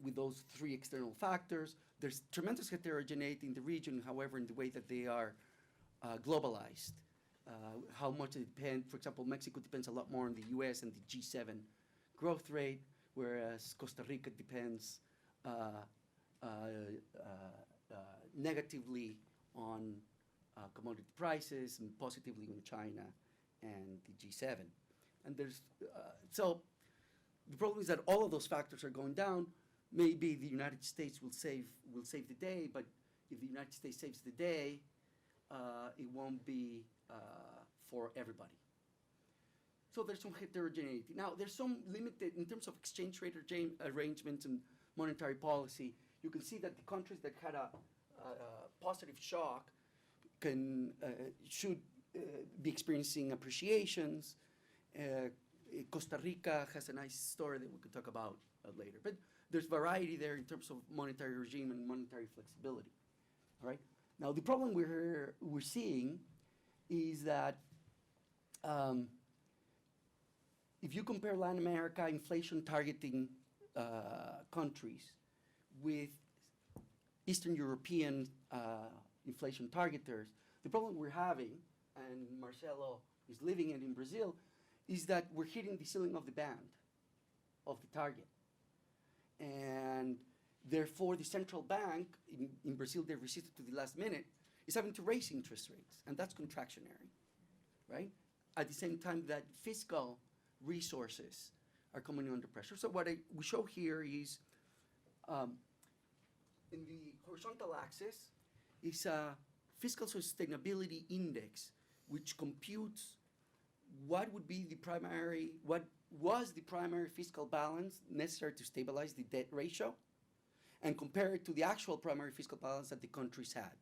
with those three external factors. There's tremendous heterogeneity in the region, however, in the way that they are globalized. How much it depends, for example, Mexico depends a lot more on the US and the G7 growth rate, whereas Costa Rica depends negatively on commodity prices and positively on China and the G7. And there's, so the problem is that all of those factors are going down. Maybe the United States will save the day, but if the United States saves the day, it won't be for everybody. So there's some heterogeneity. Now, there's some limited, in terms of exchange rate arrangements and monetary policy, you can see that the countries that had a positive shock should be experiencing appreciations. Costa Rica has a nice story that we could talk about later. But there's variety there in terms of monetary regime and monetary flexibility. All right? Now, the problem we're seeing is that if you compare Latin America inflation targeting countries with Eastern European inflation targeters, the problem we're having, and Marcelo is living it in Brazil, is that we're hitting the ceiling of the band of the target. And therefore, the central bank, in Brazil, they resisted to the last minute, is having to raise interest rates, and that's contractionary, right? At the same time that fiscal resources are coming under pressure. So what we show here is, in the horizontal axis, is a fiscal sustainability index, which computes what was the primary fiscal balance necessary to stabilize the debt ratio, and compare it to the actual primary fiscal balance that the countries had.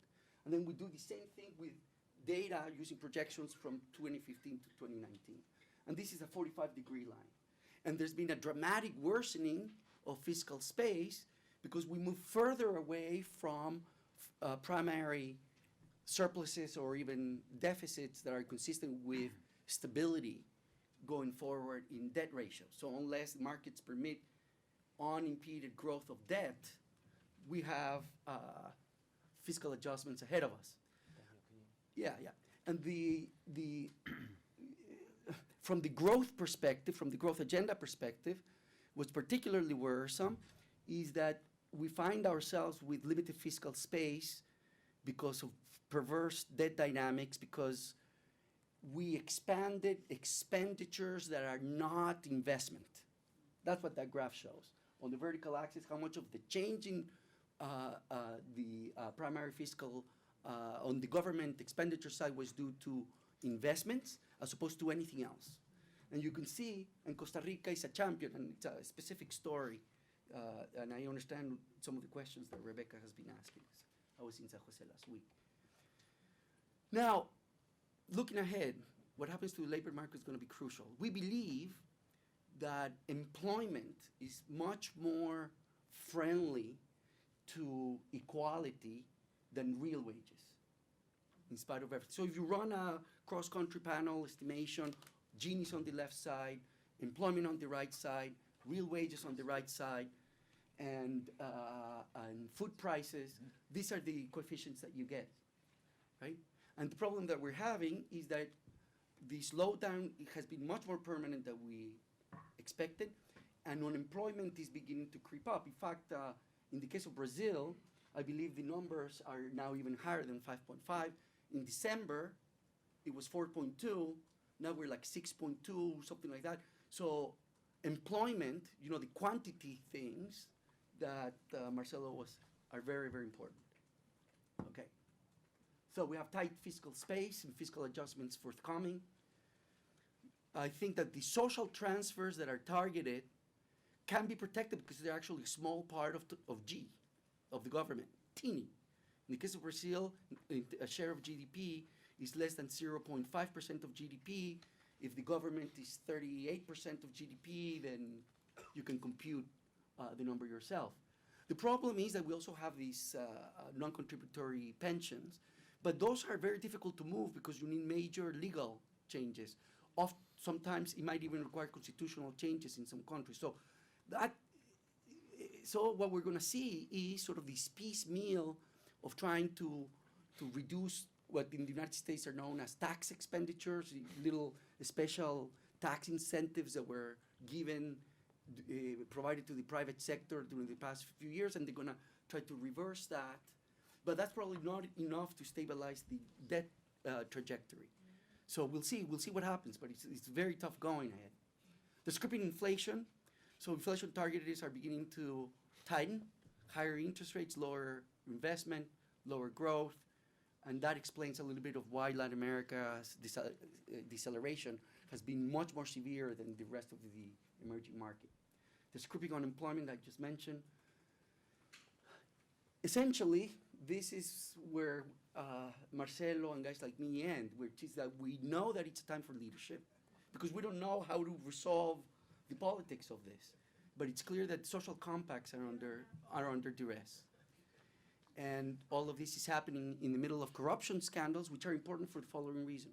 And then we do the same thing with data using projections from 2015 to 2019. And this is a 45-degree line. And there's been a dramatic worsening of fiscal space because we move further away from primary surpluses or even deficits that are consistent with stability going forward in debt ratios. So unless markets permit unimpeded growth of debt, we have fiscal adjustments ahead of us. Yeah. And from the growth perspective, from the growth agenda perspective, what's particularly worrisome is that we find ourselves with limited fiscal space because of perverse debt dynamics, because we expanded expenditures that are not investment. That's what that graph shows. On the vertical axis, how much of the change in the primary fiscal on the government expenditure side was due to investments as opposed to anything else. And you can see, and Costa Rica is a champion, and it's a specific story, and I understand some of the questions that Rebecca has been asking us. I was in San Jose last week. Now, looking ahead, what happens to the labor market is going to be crucial. We believe that employment is much more friendly to equality than real wages, in spite of everything. So if you run a cross-country panel estimation, Gini's on the left side, employment on the right side, real wages on the right side, and food prices, these are the coefficients that you get, right? And the problem that we're having is that the slowdown has been much more permanent than we expected, and unemployment is beginning to creep up. In fact, in the case of Brazil, I believe the numbers are now even higher than 5.5. In December, it was 4.2. Now we're like 6.2, something like that. So employment, the quantity things that Marcelo are very, very important. Okay. So we have tight fiscal space and fiscal adjustments forthcoming. I think that the social transfers that are targeted can be protected because they're actually a small part of G, of the government, teeny. In the case of Brazil, a share of GDP is less than 0.5% of GDP. If the government is 38% of GDP, then you can compute the number yourself. The problem is that we also have these non-contributory pensions, but those are very difficult to move because you need major legal changes. Sometimes it might even require constitutional changes in some countries. So what we're going to see is sort of this piecemeal of trying to reduce what in the United States are known as tax expenditures, little special tax incentives that were provided to the private sector during the past few years, and they're going to try to reverse that. But that's probably not enough to stabilize the debt trajectory. So we'll see what happens, but it's very tough going ahead. The scripting inflation, so inflation targets are beginning to tighten, higher interest rates, lower investment, lower growth, and that explains a little bit of why Latin America's deceleration has been much more severe than the rest of the emerging market. The scripting unemployment I just mentioned. Essentially, this is where Marcelo and guys like me end, which is that we know that it's a time for leadership because we don't know how to resolve the politics of this. But it's clear that social compacts are under duress. And all of this is happening in the middle of corruption scandals, which are important for the following reason.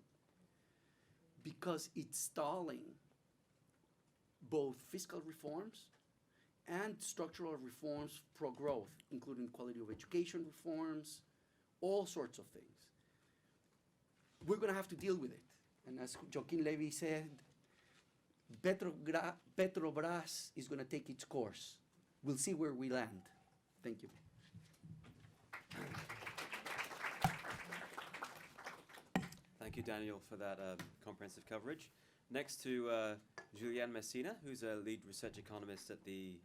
Because it's stalling both fiscal reforms and structural reforms pro-growth, including quality of education reforms, all sorts of things. We're going to have to deal with it. And as Joaquin Levy said, Petrobras is going to take its course. We'll see where we land. Thank you. Thank you, Daniel, for that comprehensive coverage. Next to Julian Messina, who's a lead research economist at the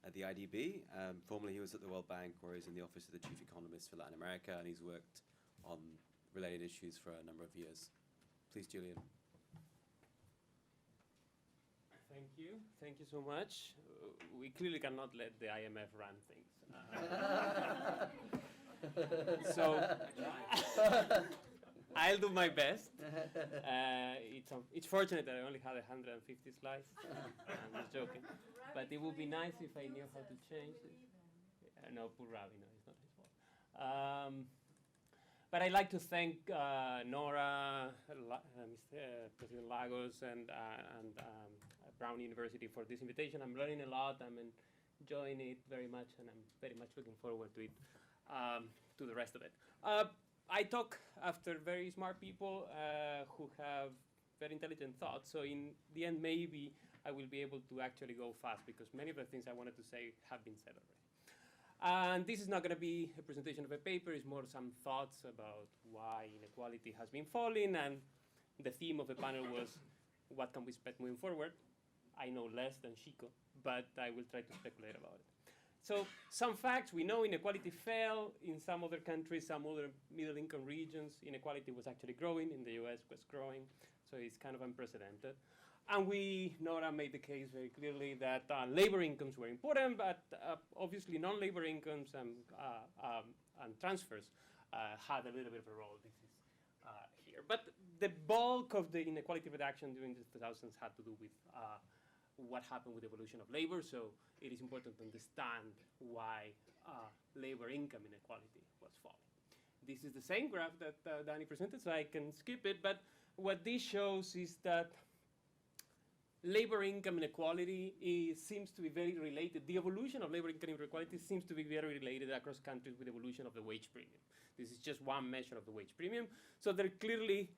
IDB. Formerly, he was at the World Bank, where he's in the office of the chief economist for Latin America, and he's worked on related issues for a number of years. Please, Julian. Thank you. Thank you so much. We clearly cannot let the IMF run things. So I'll do my best. It's fortunate that I only had 150 slides. I'm just joking. But it would be nice if I knew how to change it. No, poor Ravi, no, it's not his fault. But I'd like to thank Nora, President Lagos, and Brown University for this invitation. I'm learning a lot. I'm enjoying it very much, and I'm very much looking forward to it, to the rest of it. I talk after very smart people who have very intelligent thoughts. So in the end, maybe I will be able to actually go fast because many of the things I wanted to say have been said already. And this is not going to be a presentation of a paper. It's more some thoughts about why inequality has been falling. And the theme of the panel was, what can we expect moving forward? I know less than Chico, but I will try to speculate about it. So some facts, we know inequality fell in some other countries, some other middle-income regions. Inequality was actually growing. In the US, was growing. So it's kind of unprecedented. And Nora made the case very clearly that labor incomes were important, but obviously non-labor incomes and transfers had a little bit of a role. This is here. But the bulk of the inequality reduction during the 2000s had to do with what happened with the evolution of labor. So it is important to understand why labor income inequality was falling. This is the same graph that Danny presented, so I can skip it. But what this shows is that labor income inequality seems to be very related. The evolution of labor income inequality seems to be very related across countries with the evolution of the wage premium. This is just one measure of the wage premium. So there clearly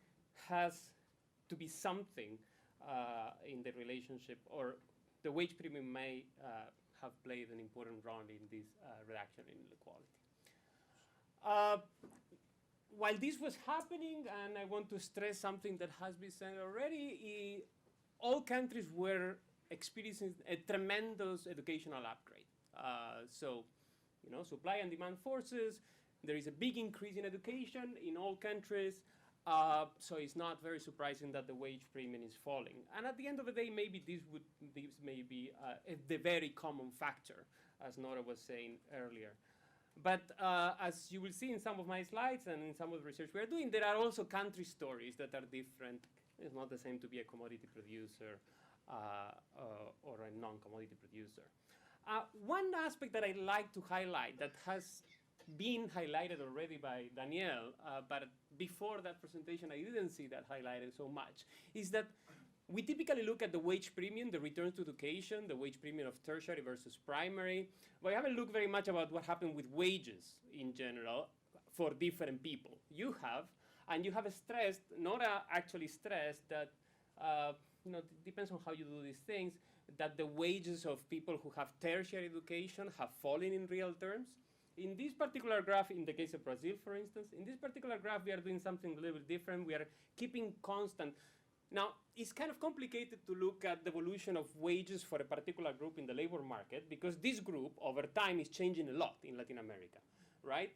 has to be something in the relationship, or the wage premium may have played an important role in this reduction in inequality. While this was happening, and I want to stress something that has been said already, all countries were experiencing a tremendous educational upgrade. So, supply and demand forces, there is a big increase in education in all countries. So it's not very surprising that the wage premium is falling. And at the end of the day, maybe this may be the very common factor, as Nora was saying earlier. But as you will see in some of my slides and in some of the research we are doing, there are also country stories that are different. It's not the same to be a commodity producer or a non-commodity producer. One aspect that I like to highlight that has been highlighted already by Daniel, but before that presentation I didn't see that highlighted so much, is that we typically look at the wage premium, the return to education, the wage premium of tertiary versus primary. We haven't looked very much about what happened with wages in general for different people. You have, and you have stressed, Nora actually stressed that, it depends on how you do these things, that the wages of people who have tertiary education have fallen in real terms. In this particular graph, in the case of Brazil, for instance, in this particular graph, we are doing something a little bit different. We are keeping constant. Now, it's kind of complicated to look at the evolution of wages for a particular group in the labor market because this group, over time, is changing a lot in Latin America, right?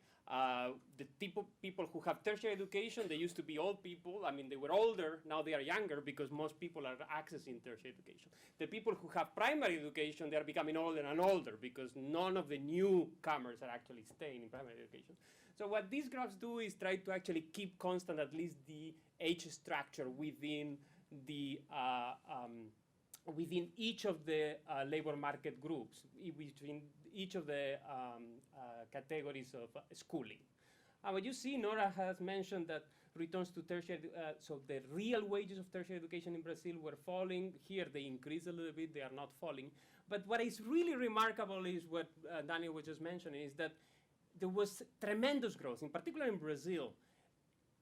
The people who have tertiary education, they used to be old people. I mean, they were older. Now they are younger because most people are accessing tertiary education. The people who have primary education, they are becoming older and older because none of the newcomers are actually staying in primary education. So what these graphs do is try to actually keep constant at least the age structure within the within each of the labor market groups, between each of the categories of schooling. What you see, Nora has mentioned that returns to tertiary, so the real wages of tertiary education in Brazil were falling. Here they increase a little bit, they are not falling. But what is really remarkable is what Daniel was just mentioning, is that there was tremendous growth, in particular in Brazil,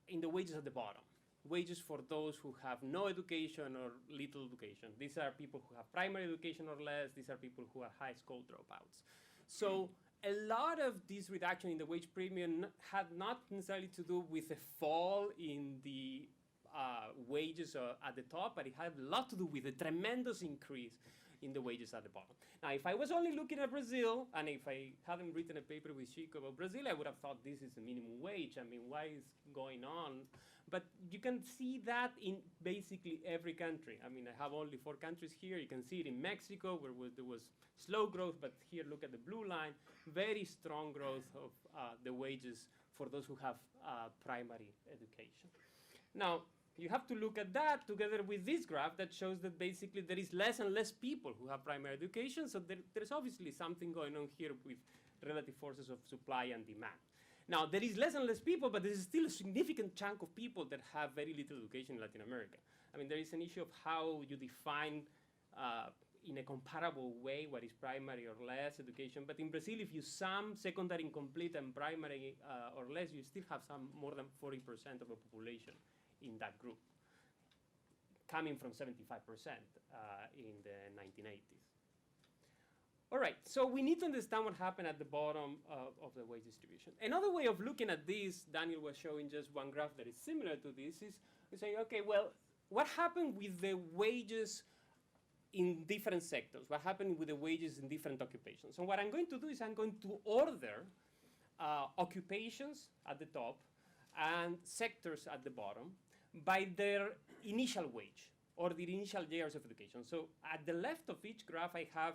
in the wages at the bottom. Wages for those who have no education or little education. These are people who have primary education or less. These are people who are high school dropouts. So a lot of this reduction in the wage premium had not necessarily to do with a fall in the wages at the top, but it had a lot to do with a tremendous increase in the wages at the bottom. Now, if I was only looking at Brazil, and if I hadn't written a paper with Chico about Brazil, I would have thought this is the minimum wage. I mean, why is going on? But you can see that in basically every country. I mean, I have only 4 countries here. You can see it in Mexico, where there was slow growth, but here, look at the blue line, very strong growth of the wages for those who have primary education. Now, you have to look at that together with this graph that shows that basically there is less and less people who have primary education, so there's obviously something going on here with relative forces of supply and demand. Now, there is less and less people, but there is still a significant chunk of people that have very little education in Latin America. I mean, there is an issue of how you define in a comparable way what is primary or less education. But in Brazil, if you sum secondary incomplete and primary or less, you still have some more than 40% of the population in that group, coming from 75% in the 1980s. All right, so we need to understand what happened at the bottom of the wage distribution. Another way of looking at this, Daniel was showing just one graph that is similar to this, is saying, okay, well, what happened with the wages in different sectors? What happened with the wages in different occupations? And what I'm going to do is I'm going to order occupations at the top and sectors at the bottom by their initial wage or the initial years of education. So at the left of each graph, I have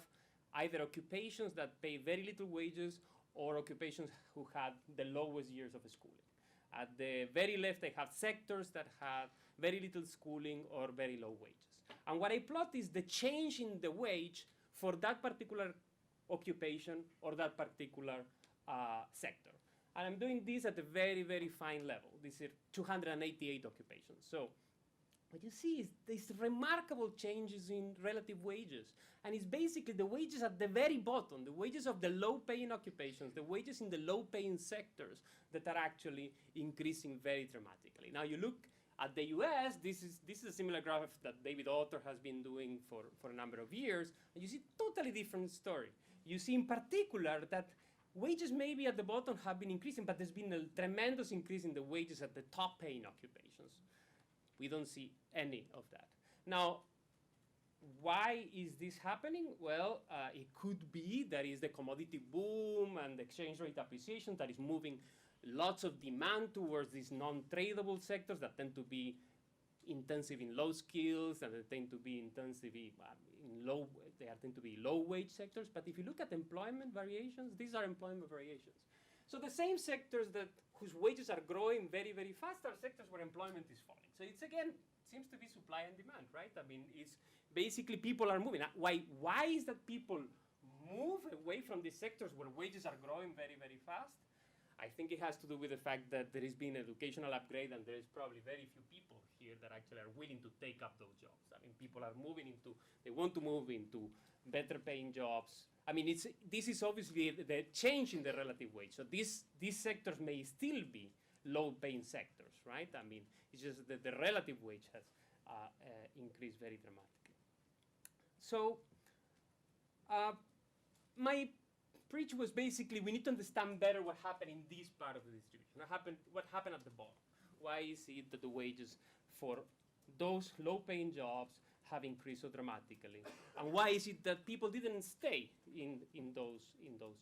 either occupations that pay very little wages or occupations who had the lowest years of schooling. At the very left, I have sectors that had very little schooling or very low wages. And what I plot is the change in the wage for that particular occupation or that particular sector. And I'm doing this at a very, very fine level. These are 288 occupations. So what you see is these remarkable changes in relative wages. And it's basically the wages at the very bottom, the wages of the low-paying occupations, the wages in the low-paying sectors that are actually increasing very dramatically. Now you look at the US, this is a similar graph that David Autor has been doing for a number of years, and you see totally different story. You see in particular that wages maybe at the bottom have been increasing, but there's been a tremendous increase in the wages at the top-paying occupations. We don't see any of that. Now, why is this happening? Well, it could be that is the commodity boom and the exchange rate appreciation that is moving lots of demand towards these non-tradable sectors that tend to be intensive in low skills and they tend to be intensive in low wage sectors. But if you look at employment variations, these are employment variations. So the same sectors whose wages are growing very, very fast are sectors where employment is falling. So it's again, seems to be supply and demand, right? I mean, it's basically people are moving. Why is that people move away from these sectors where wages are growing very, very fast. I think it has to do with the fact that there has been an educational upgrade and there is probably very few people here that actually are willing to take up those jobs. I mean, people are moving into, they want to move into better paying jobs. I mean, this is obviously the change in the relative wage. So these sectors may still be low paying sectors, right? I mean, it's just that the relative wage has increased very dramatically. So my preach was basically we need to understand better what happened in this part of the distribution. What happened at the bottom? Why is it that the wages for those low-paying jobs have increased so dramatically? And why is it that people didn't stay in those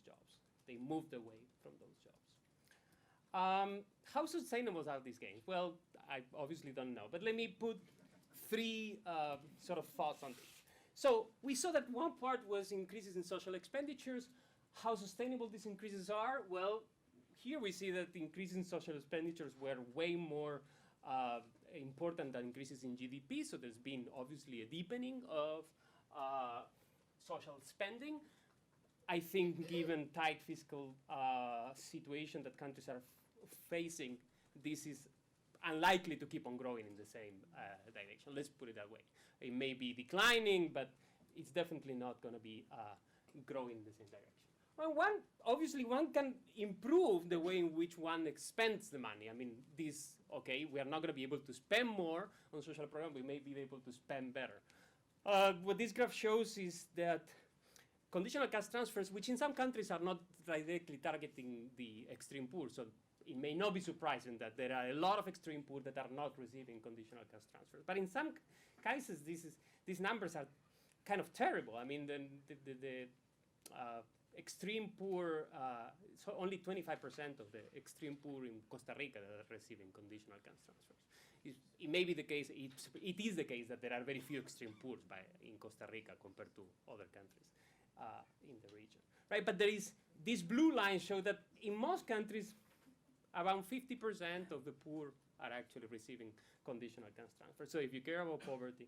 jobs? They moved away from those jobs. How sustainable are these gains? Well, I obviously don't know, but let me put three sort of thoughts on this. So we saw that one part was increases in social expenditures. How sustainable these increases are? Well, here we see that the increases in social expenditures were way more important than increases in GDP. So there's been obviously a deepening of social spending. I think given tight fiscal situation that countries are facing, this is unlikely to keep on growing in the same direction. Let's put it that way. It may be declining, but it's definitely not going to be growing in the same direction. Well, obviously one can improve the way in which one expends the money. I mean, we are not going to be able to spend more on social programs, we may be able to spend better. What this graph shows is that conditional cash transfers, which in some countries are not directly targeting the extreme poor, so it may not be surprising that there are a lot of extreme poor that are not receiving conditional cash transfers. But in some cases, these numbers are kind of terrible. I mean, the extreme poor, so only 25% of the extreme poor in Costa Rica that are receiving conditional cash transfers. It may be the case, it is the case that there are very few extreme poor in Costa Rica compared to other countries in the region, right? But these blue lines show that in most countries, around 50% of the poor are actually receiving conditional cash transfers. So if you care about poverty,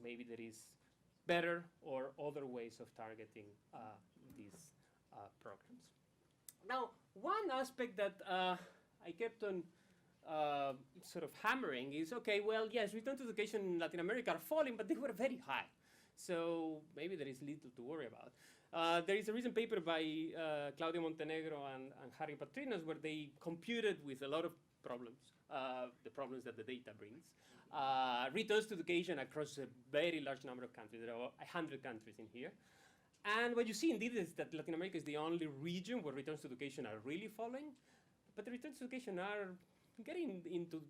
maybe there is better or other ways of targeting these programs. Now, one aspect that I kept on sort of hammering is, okay, well, yes, return to education in Latin America are falling, but they were very high. So maybe there is little to worry about. There is a recent paper by Claudio Montenegro and Harry Patrinas where they computed with a lot of problems, the problems that the data brings, returns to education across a very large number of countries. There are 100 countries in here. And what you see indeed is that Latin America is the only region where returns to education are really falling, but the returns to education are getting into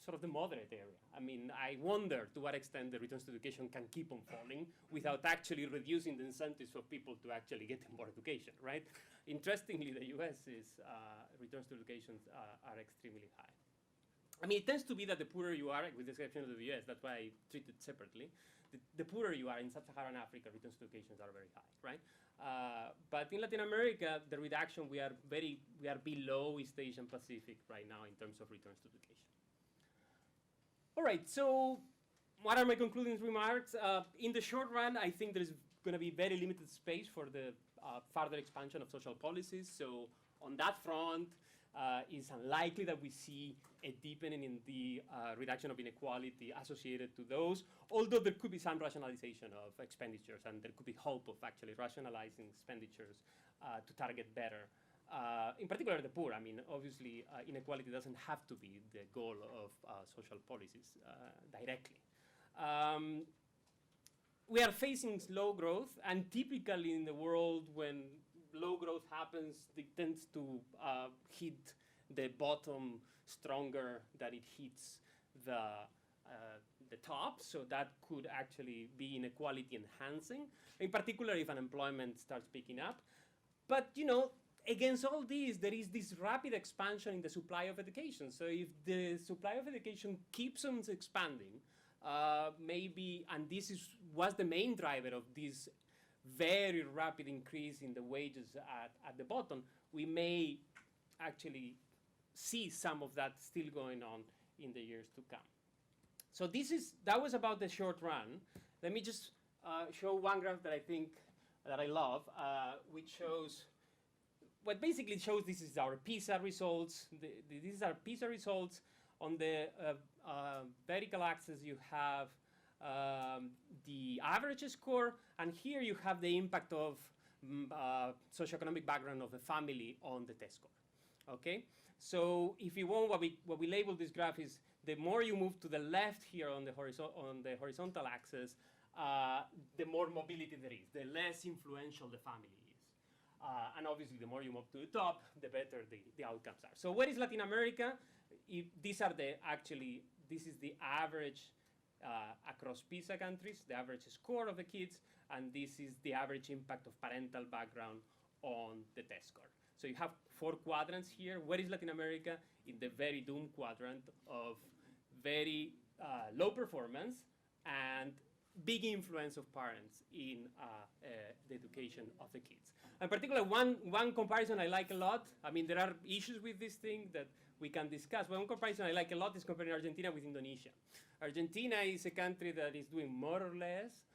sort of the moderate area. I mean, I wonder to what extent the returns to education can keep on falling without actually reducing the incentives for people to actually get more education, right? Interestingly, the US returns to education are extremely high. I mean, it tends to be that the poorer you are, with the exception of the US, that's why I treat it separately, the poorer you are in Sub-Saharan Africa, returns to education are very high, right? But in Latin America, the reduction, we are below East Asia and Pacific right now in terms of returns to education. All right, so what are my concluding remarks? In the short run, I think there's going to be very limited space for the further expansion of social policies. So on that front, it's unlikely that we see a deepening in the reduction of inequality associated to those, although there could be some rationalization of expenditures, and there could be hope of actually rationalizing expenditures to target better. In particular, the poor. I mean, obviously, inequality doesn't have to be the goal of social policies directly. We are facing slow growth, and typically in the world, when low growth happens, it tends to hit the bottom stronger than it hits the top. So that could actually be inequality enhancing, in particular if unemployment starts picking up. But, you know, against all this, there is this rapid expansion in the supply of education. So if the supply of education keeps on expanding, maybe, and this was the main driver of this very rapid increase in the wages at the bottom, we may actually see some of that still going on in the years to come. So that was about the short run. Let me just show one graph that I think that I love, which shows what basically shows this is our PISA results. These are PISA results. On the vertical axis, you have the average score, and here you have the impact of socioeconomic background of the family on the test score. Okay, so if you want, what we label this graph is the more you move to the left here on the horizontal axis, the more mobility there is, the less influential the family is. And obviously, the more you move to the top, the better the outcomes are. So where is Latin America? This is the average across PISA countries, the average score of the kids, and this is the average impact of parental background on the test score. So you have 4 quadrants here. Where is Latin America? In the very doomed quadrant of very low performance and big influence of parents in the education of the kids. In particular, one comparison I like a lot, I mean, there are issues with this thing that we can discuss, but one comparison I like a lot is comparing Argentina with Indonesia. Argentina is a country that is doing more or less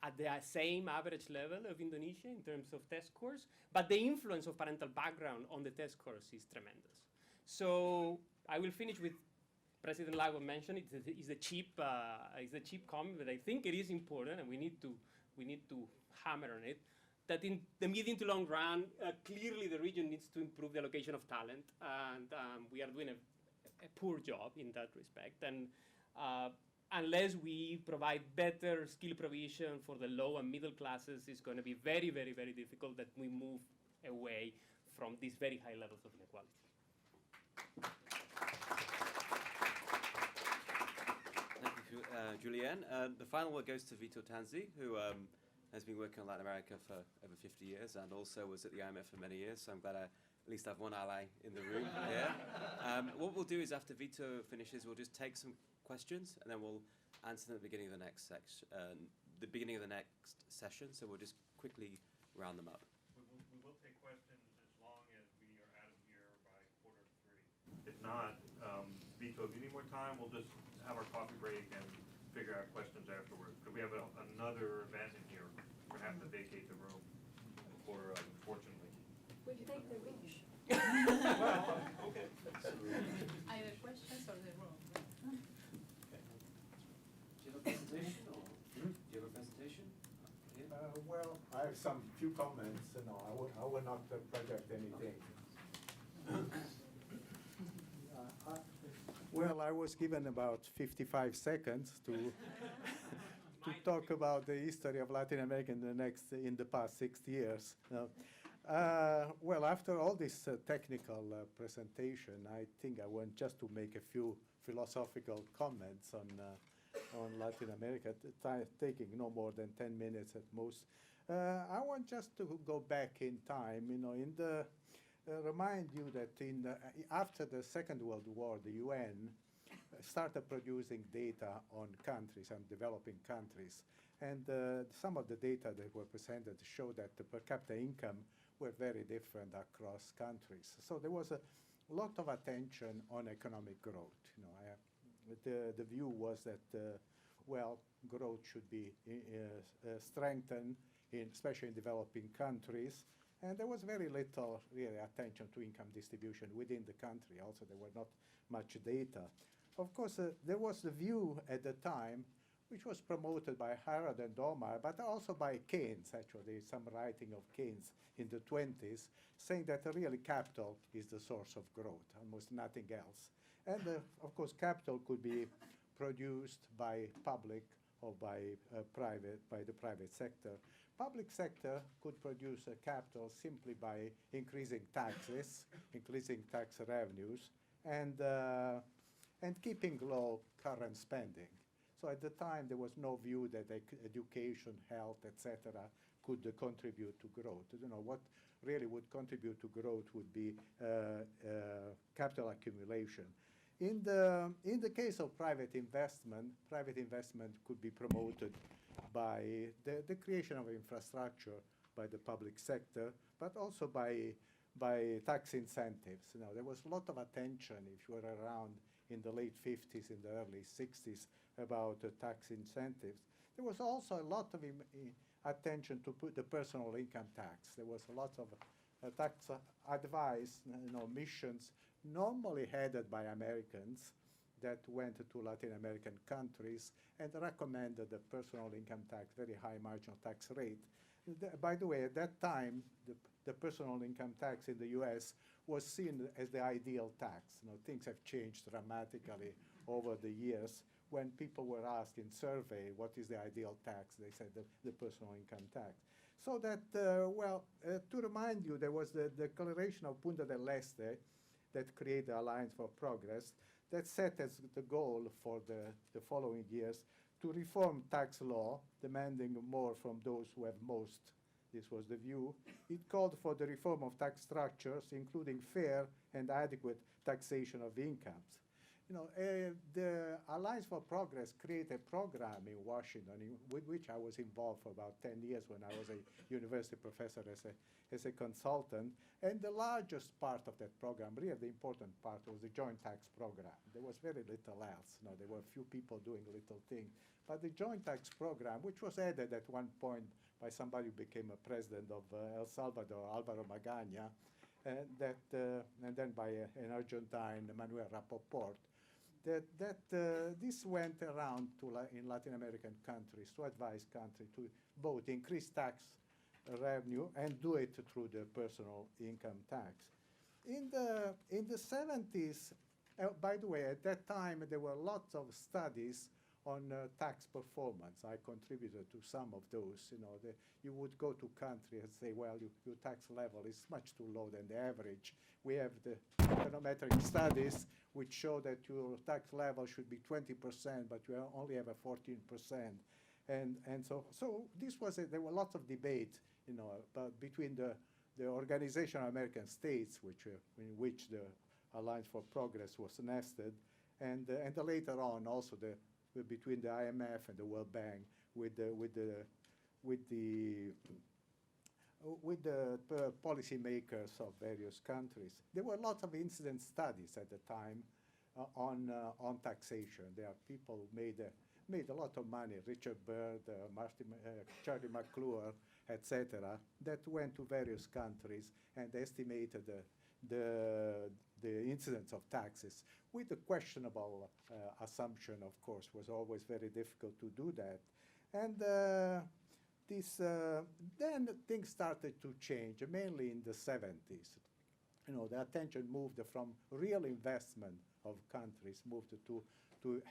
at the same average level of Indonesia in terms of test scores, but the influence of parental background on the test scores is tremendous. So I will finish with President Lago mentioned it's a cheap comment, but I think it is important, and we need to hammer on it. That in the medium to long run, clearly the region needs to improve the allocation of talent, and we are doing a poor job in that respect. And unless we provide better skill provision for the low and middle classes, it's going to be very, very, very difficult that we move away from these very high levels of inequality. Thank you, Julianne. The final word goes to Vito Tanzi, who has been working on Latin America for over 50 years and also was at the IMF for many years, so I'm glad I at least have one ally in the room here. What we'll do is after Vito finishes, we'll just take some questions and then we'll answer them at the beginning of the next section, so we'll just quickly round them up. We will take questions as long as we are out of here by 2:45. If not, Vito, if you need more time, we'll just have our coffee break and figure out questions afterwards. Because we have another event in here. We're going to have to vacate the room, unfortunately. Will you take the room? Well, okay. Either questions or the room. Do you have a presentation? Do you have a presentation? Well, I have some few comments. No, I will not project anything. Well, I was given about 55 seconds to to talk about the history of Latin America in the past 60 years. Well, after all this technical presentation, I think I want just to make a few philosophical comments on Latin America, taking no more than 10 minutes at most. I want just to go back in time, remind you that after the Second World War, the UN started producing data on countries and developing countries. And some of the data that were presented show that the per capita income were very different across countries. So there was a lot of attention on economic growth. The view was that, growth should be strengthened, especially in developing countries. And there was very little really attention to income distribution within the country. Also, there were not much data. Of course, there was the view at the time, which was promoted by Harrod and Domar, but also by Keynes, actually, some writing of Keynes in the 20s, saying that really capital is the source of growth, almost nothing else. And of course, capital could be produced by public or by the private sector. Public sector could produce capital simply by increasing taxes, increasing tax revenues, and keeping low current spending. So at the time, there was no view that education, health, etc., could contribute to growth. What really would contribute to growth would be capital accumulation. In the case of private investment could be promoted by the creation of infrastructure by the public sector, but also by tax incentives. There was a lot of attention, if you were around in the late 50s, in the early 60s, about tax incentives. There was also a lot of attention to put the personal income tax. There was a lot of tax advice, missions, normally headed by Americans, that went to Latin American countries and recommended the personal income tax, very high marginal tax rate. By the way, at that time, the personal income tax in the U.S. was seen as the ideal tax. Things have changed dramatically over the years. When people were asked in survey what is the ideal tax, they said the personal income tax. So that, to remind you, there was the Declaration of Punta del Este that created the Alliance for Progress that set as the goal for the following years to reform tax law, demanding more from those who have most. This was the view. It called for the reform of tax structures, including fair and adequate taxation of incomes. The Alliance for Progress created a program in Washington with which I was involved for about 10 years when I was a university professor as a consultant. And the largest part of that program, really the important part, was the joint tax program. There was very little else. There were a few people doing little things. But the joint tax program, which was added at one point by somebody who became a president of El Salvador, Alvaro Magana, and then by an Argentine, Manuel Rapoport, this went around in Latin American countries to advise countries to both increase tax revenue and do it through the personal income tax. In the 70s, by the way, at that time there were lots of studies on tax performance. I contributed to some of those. You would go to country and say, well, your tax level is much too low than the average. We have the econometric studies which show that your tax level should be 20%, but you only have a 14%. And so this was there were lots of debate, between the Organization of American States, in which the Alliance for Progress was nested, and later on also between the IMF and the World Bank with the policymakers of various countries. There were lots of incident studies at the time on taxation. There are people who made a lot of money, Richard Byrd, Charlie McClure, etc., that went to various countries and estimated the incidence of taxes with the questionable assumption, of course. Was always very difficult to do that. And then things started to change, mainly in the 70s. The attention moved from real investment of countries, moved to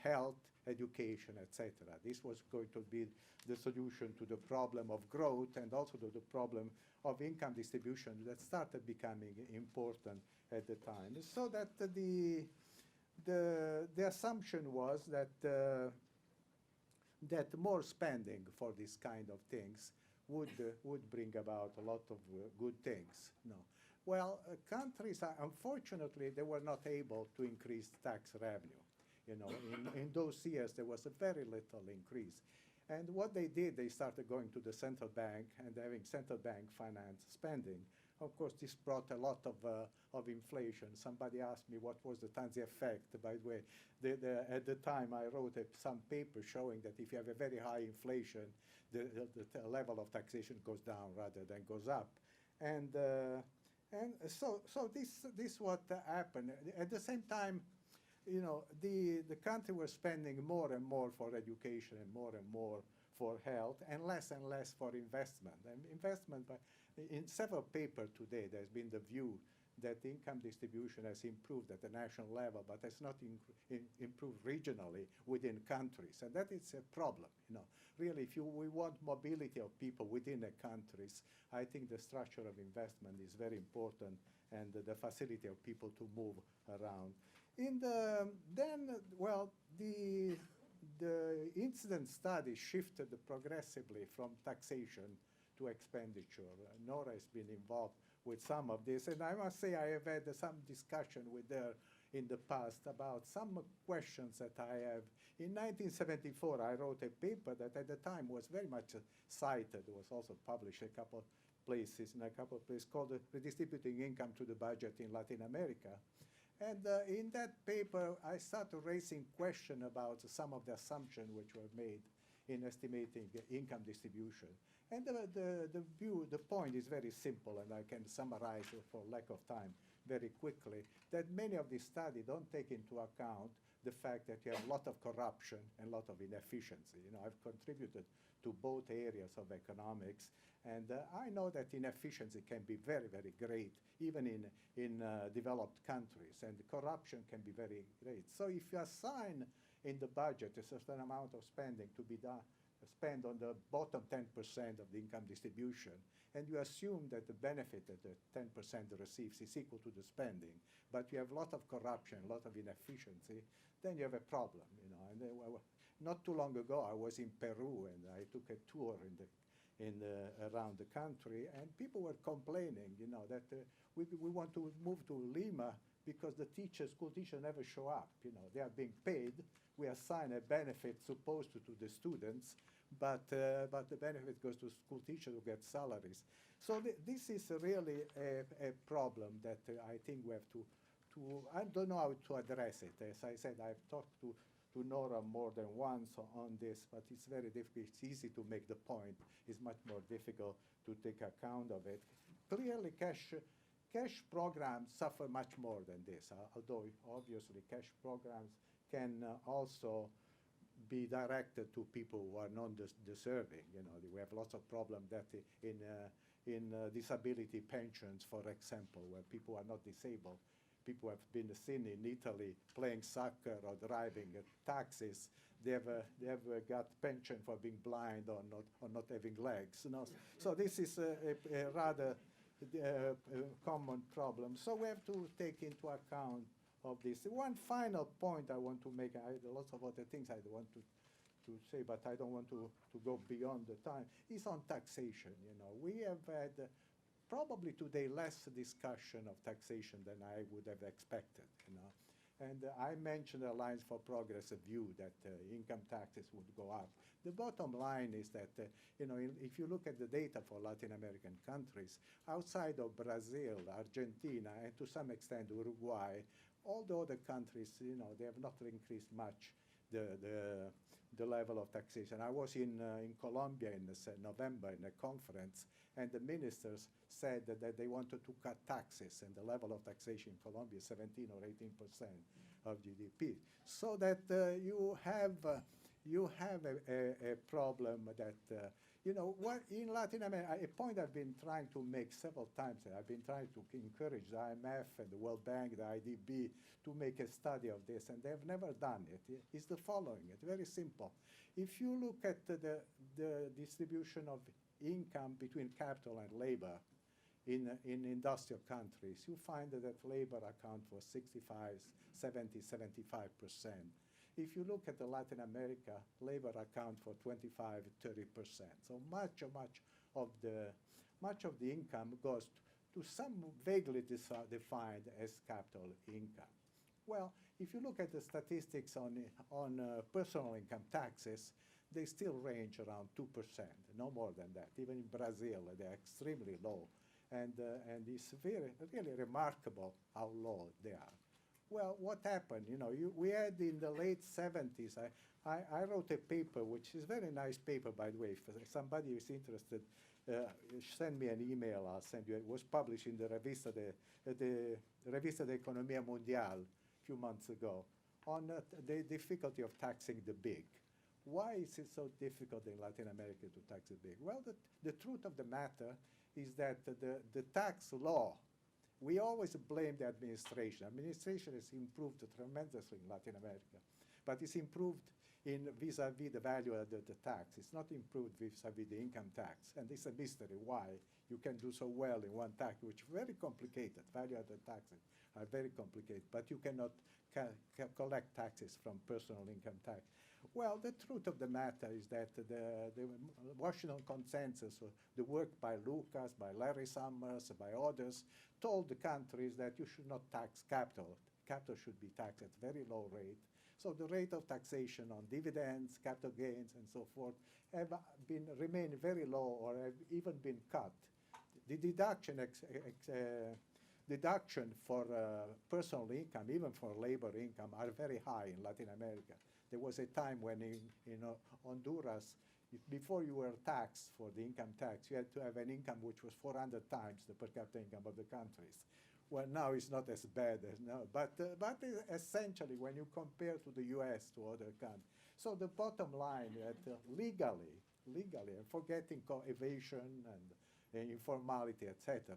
health, education, etc. This was going to be the solution to the problem of growth and also to the problem of income distribution that started becoming important at the time. So that the assumption was that more spending for this kind of things would bring about a lot of good things. Well, countries, unfortunately, they were not able to increase tax revenue. In those years, there was a very little increase. And what they did, they started going to the central bank and having central bank finance spending. Of course, this brought a lot of inflation. Somebody asked me what was the Tanzi effect. By the way, at the time, I wrote some paper showing that if you have a very high inflation, the level of taxation goes down rather than goes up. And so this what happened. At the same time, the country was spending more and more for education and more for health and less for investment. And investment, in several papers today, there's been the view that income distribution has improved at the national level, but has not improved regionally within countries. And that is a problem. Really, if we want mobility of people within the countries, I think the structure of investment is very important and the facility of people to move around. The incident study shifted progressively from taxation to expenditure. Nora has been involved with some of this, and I must say I have had some discussion with her in the past about some questions that I have. In 1974, I wrote a paper that at the time was very much cited. It was also published in a couple of places called Redistributing Income to the Budget in Latin America. And in that paper, I started raising questions about some of the assumptions which were made in estimating income distribution. And the point is very simple, and I can summarize it for lack of time very quickly, that many of these studies don't take into account the fact that you have a lot of corruption and a lot of inefficiency. You know, I've contributed to both areas of economics, and I know that inefficiency can be very, very great, even in developed countries, and corruption can be very great. So if you assign in the budget a certain amount of spending to be done, spend on the bottom 10% of the income distribution, and you assume that the benefit that the 10% receives is equal to the spending, but you have a lot of corruption, a lot of inefficiency, then you have a problem, you know. And not too long ago, I was in Peru, and I took a tour around the country, and people were complaining, you know, that we want to move to Lima because the school teachers never show up. You know, they are being paid. We assign a benefit supposed to the students, but the benefit goes to school teachers who get salaries. So this is really a problem that I think we have to, I don't know how to address it. As I said, I've talked to Nora more than once on this, but it's very difficult. It's easy to make the point. It's much more difficult to take account of it. Clearly, cash programs suffer much more than this, although obviously cash programs can also be directed to people who are non-deserving. You know, we have lots of problems that in disability pensions, for example, where people are not disabled. People have been seen in Italy playing soccer or driving taxis. They have got pension for being blind or not having legs. You know? So this is a rather common problem. So we have to take into account of this. One final point I want to make, I have lots of other things I want to say, but I don't want to go beyond the time, is on taxation. You know, we have had probably today less discussion of taxation than I would have expected, you know. And I mentioned the Alliance for Progress view that income taxes would go up. The bottom line is that, you know, if you look at the data for Latin American countries, outside of Brazil, Argentina, and to some extent Uruguay, all the other countries, you know, they have not increased much the level of taxation. I was in Colombia in November in a conference, and the ministers said that they wanted to cut taxes, and the level of taxation in Colombia is 17 or 18% of GDP. So that you have a problem that, you know, what in Latin America, a point I've been trying to make several times, I've been trying to encourage the IMF and the World Bank, the IDB, to make a study of this, and they've never done it. It's the following, it's very simple. If you look at the distribution of income between capital and labor in industrial countries, you find that labor account for 65, 70, 75%. If you look at the Latin America, labor account for 25, 30%. So much of the income goes to some vaguely defined as capital income. Well, if you look at the statistics on personal income taxes, they still range around 2%, no more than that. Even in Brazil, they're extremely low. And it's really remarkable how low they are. Well, what happened? You know, we had in the late 70s, I wrote a paper, which is a very nice paper, by the way. If somebody is interested, send me an email, I'll send you. It was published in the Revista de Economía Mundial a few months ago on the difficulty of taxing the big. Why is it so difficult in Latin America to tax the big? Well, the truth of the matter is that the tax law, we always blame the administration. Administration has improved tremendously in Latin America, but it's improved in vis-a-vis the value of the tax. It's not improved vis-a-vis the income tax, and it's a mystery why you can do so well in one tax, which is very complicated. Value-added taxes are very complicated, but you cannot collect taxes from personal income tax. Well, the truth of the matter is that the Washington Consensus, the work by Lucas, by Larry Summers, by others, told the countries that you should not tax capital. Capital should be taxed at very low rate. So the rate of taxation on dividends, capital gains, and so forth have remained very low or have even been cut. The deduction for personal income, even for labor income, are very high in Latin America. There was a time when in Honduras, Before you were taxed for the income tax, you had to have an income which was 400 times the per capita income of the countries. Well, now it's not as bad as now, but essentially, when you compare to the U.S. to other countries, so the bottom line that legally, and forgetting evasion and informality, etc.,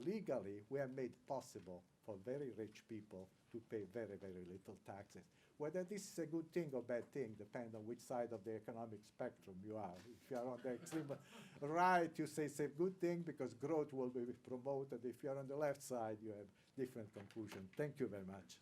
legally, we have made possible for very rich people to pay very, very little taxes. Whether this is a good thing or bad thing depends on which side of the economic spectrum you are. If you are on the extreme right, you say it's a good thing because growth will be promoted. If you are on the left side, you have different conclusion. Thank you very much.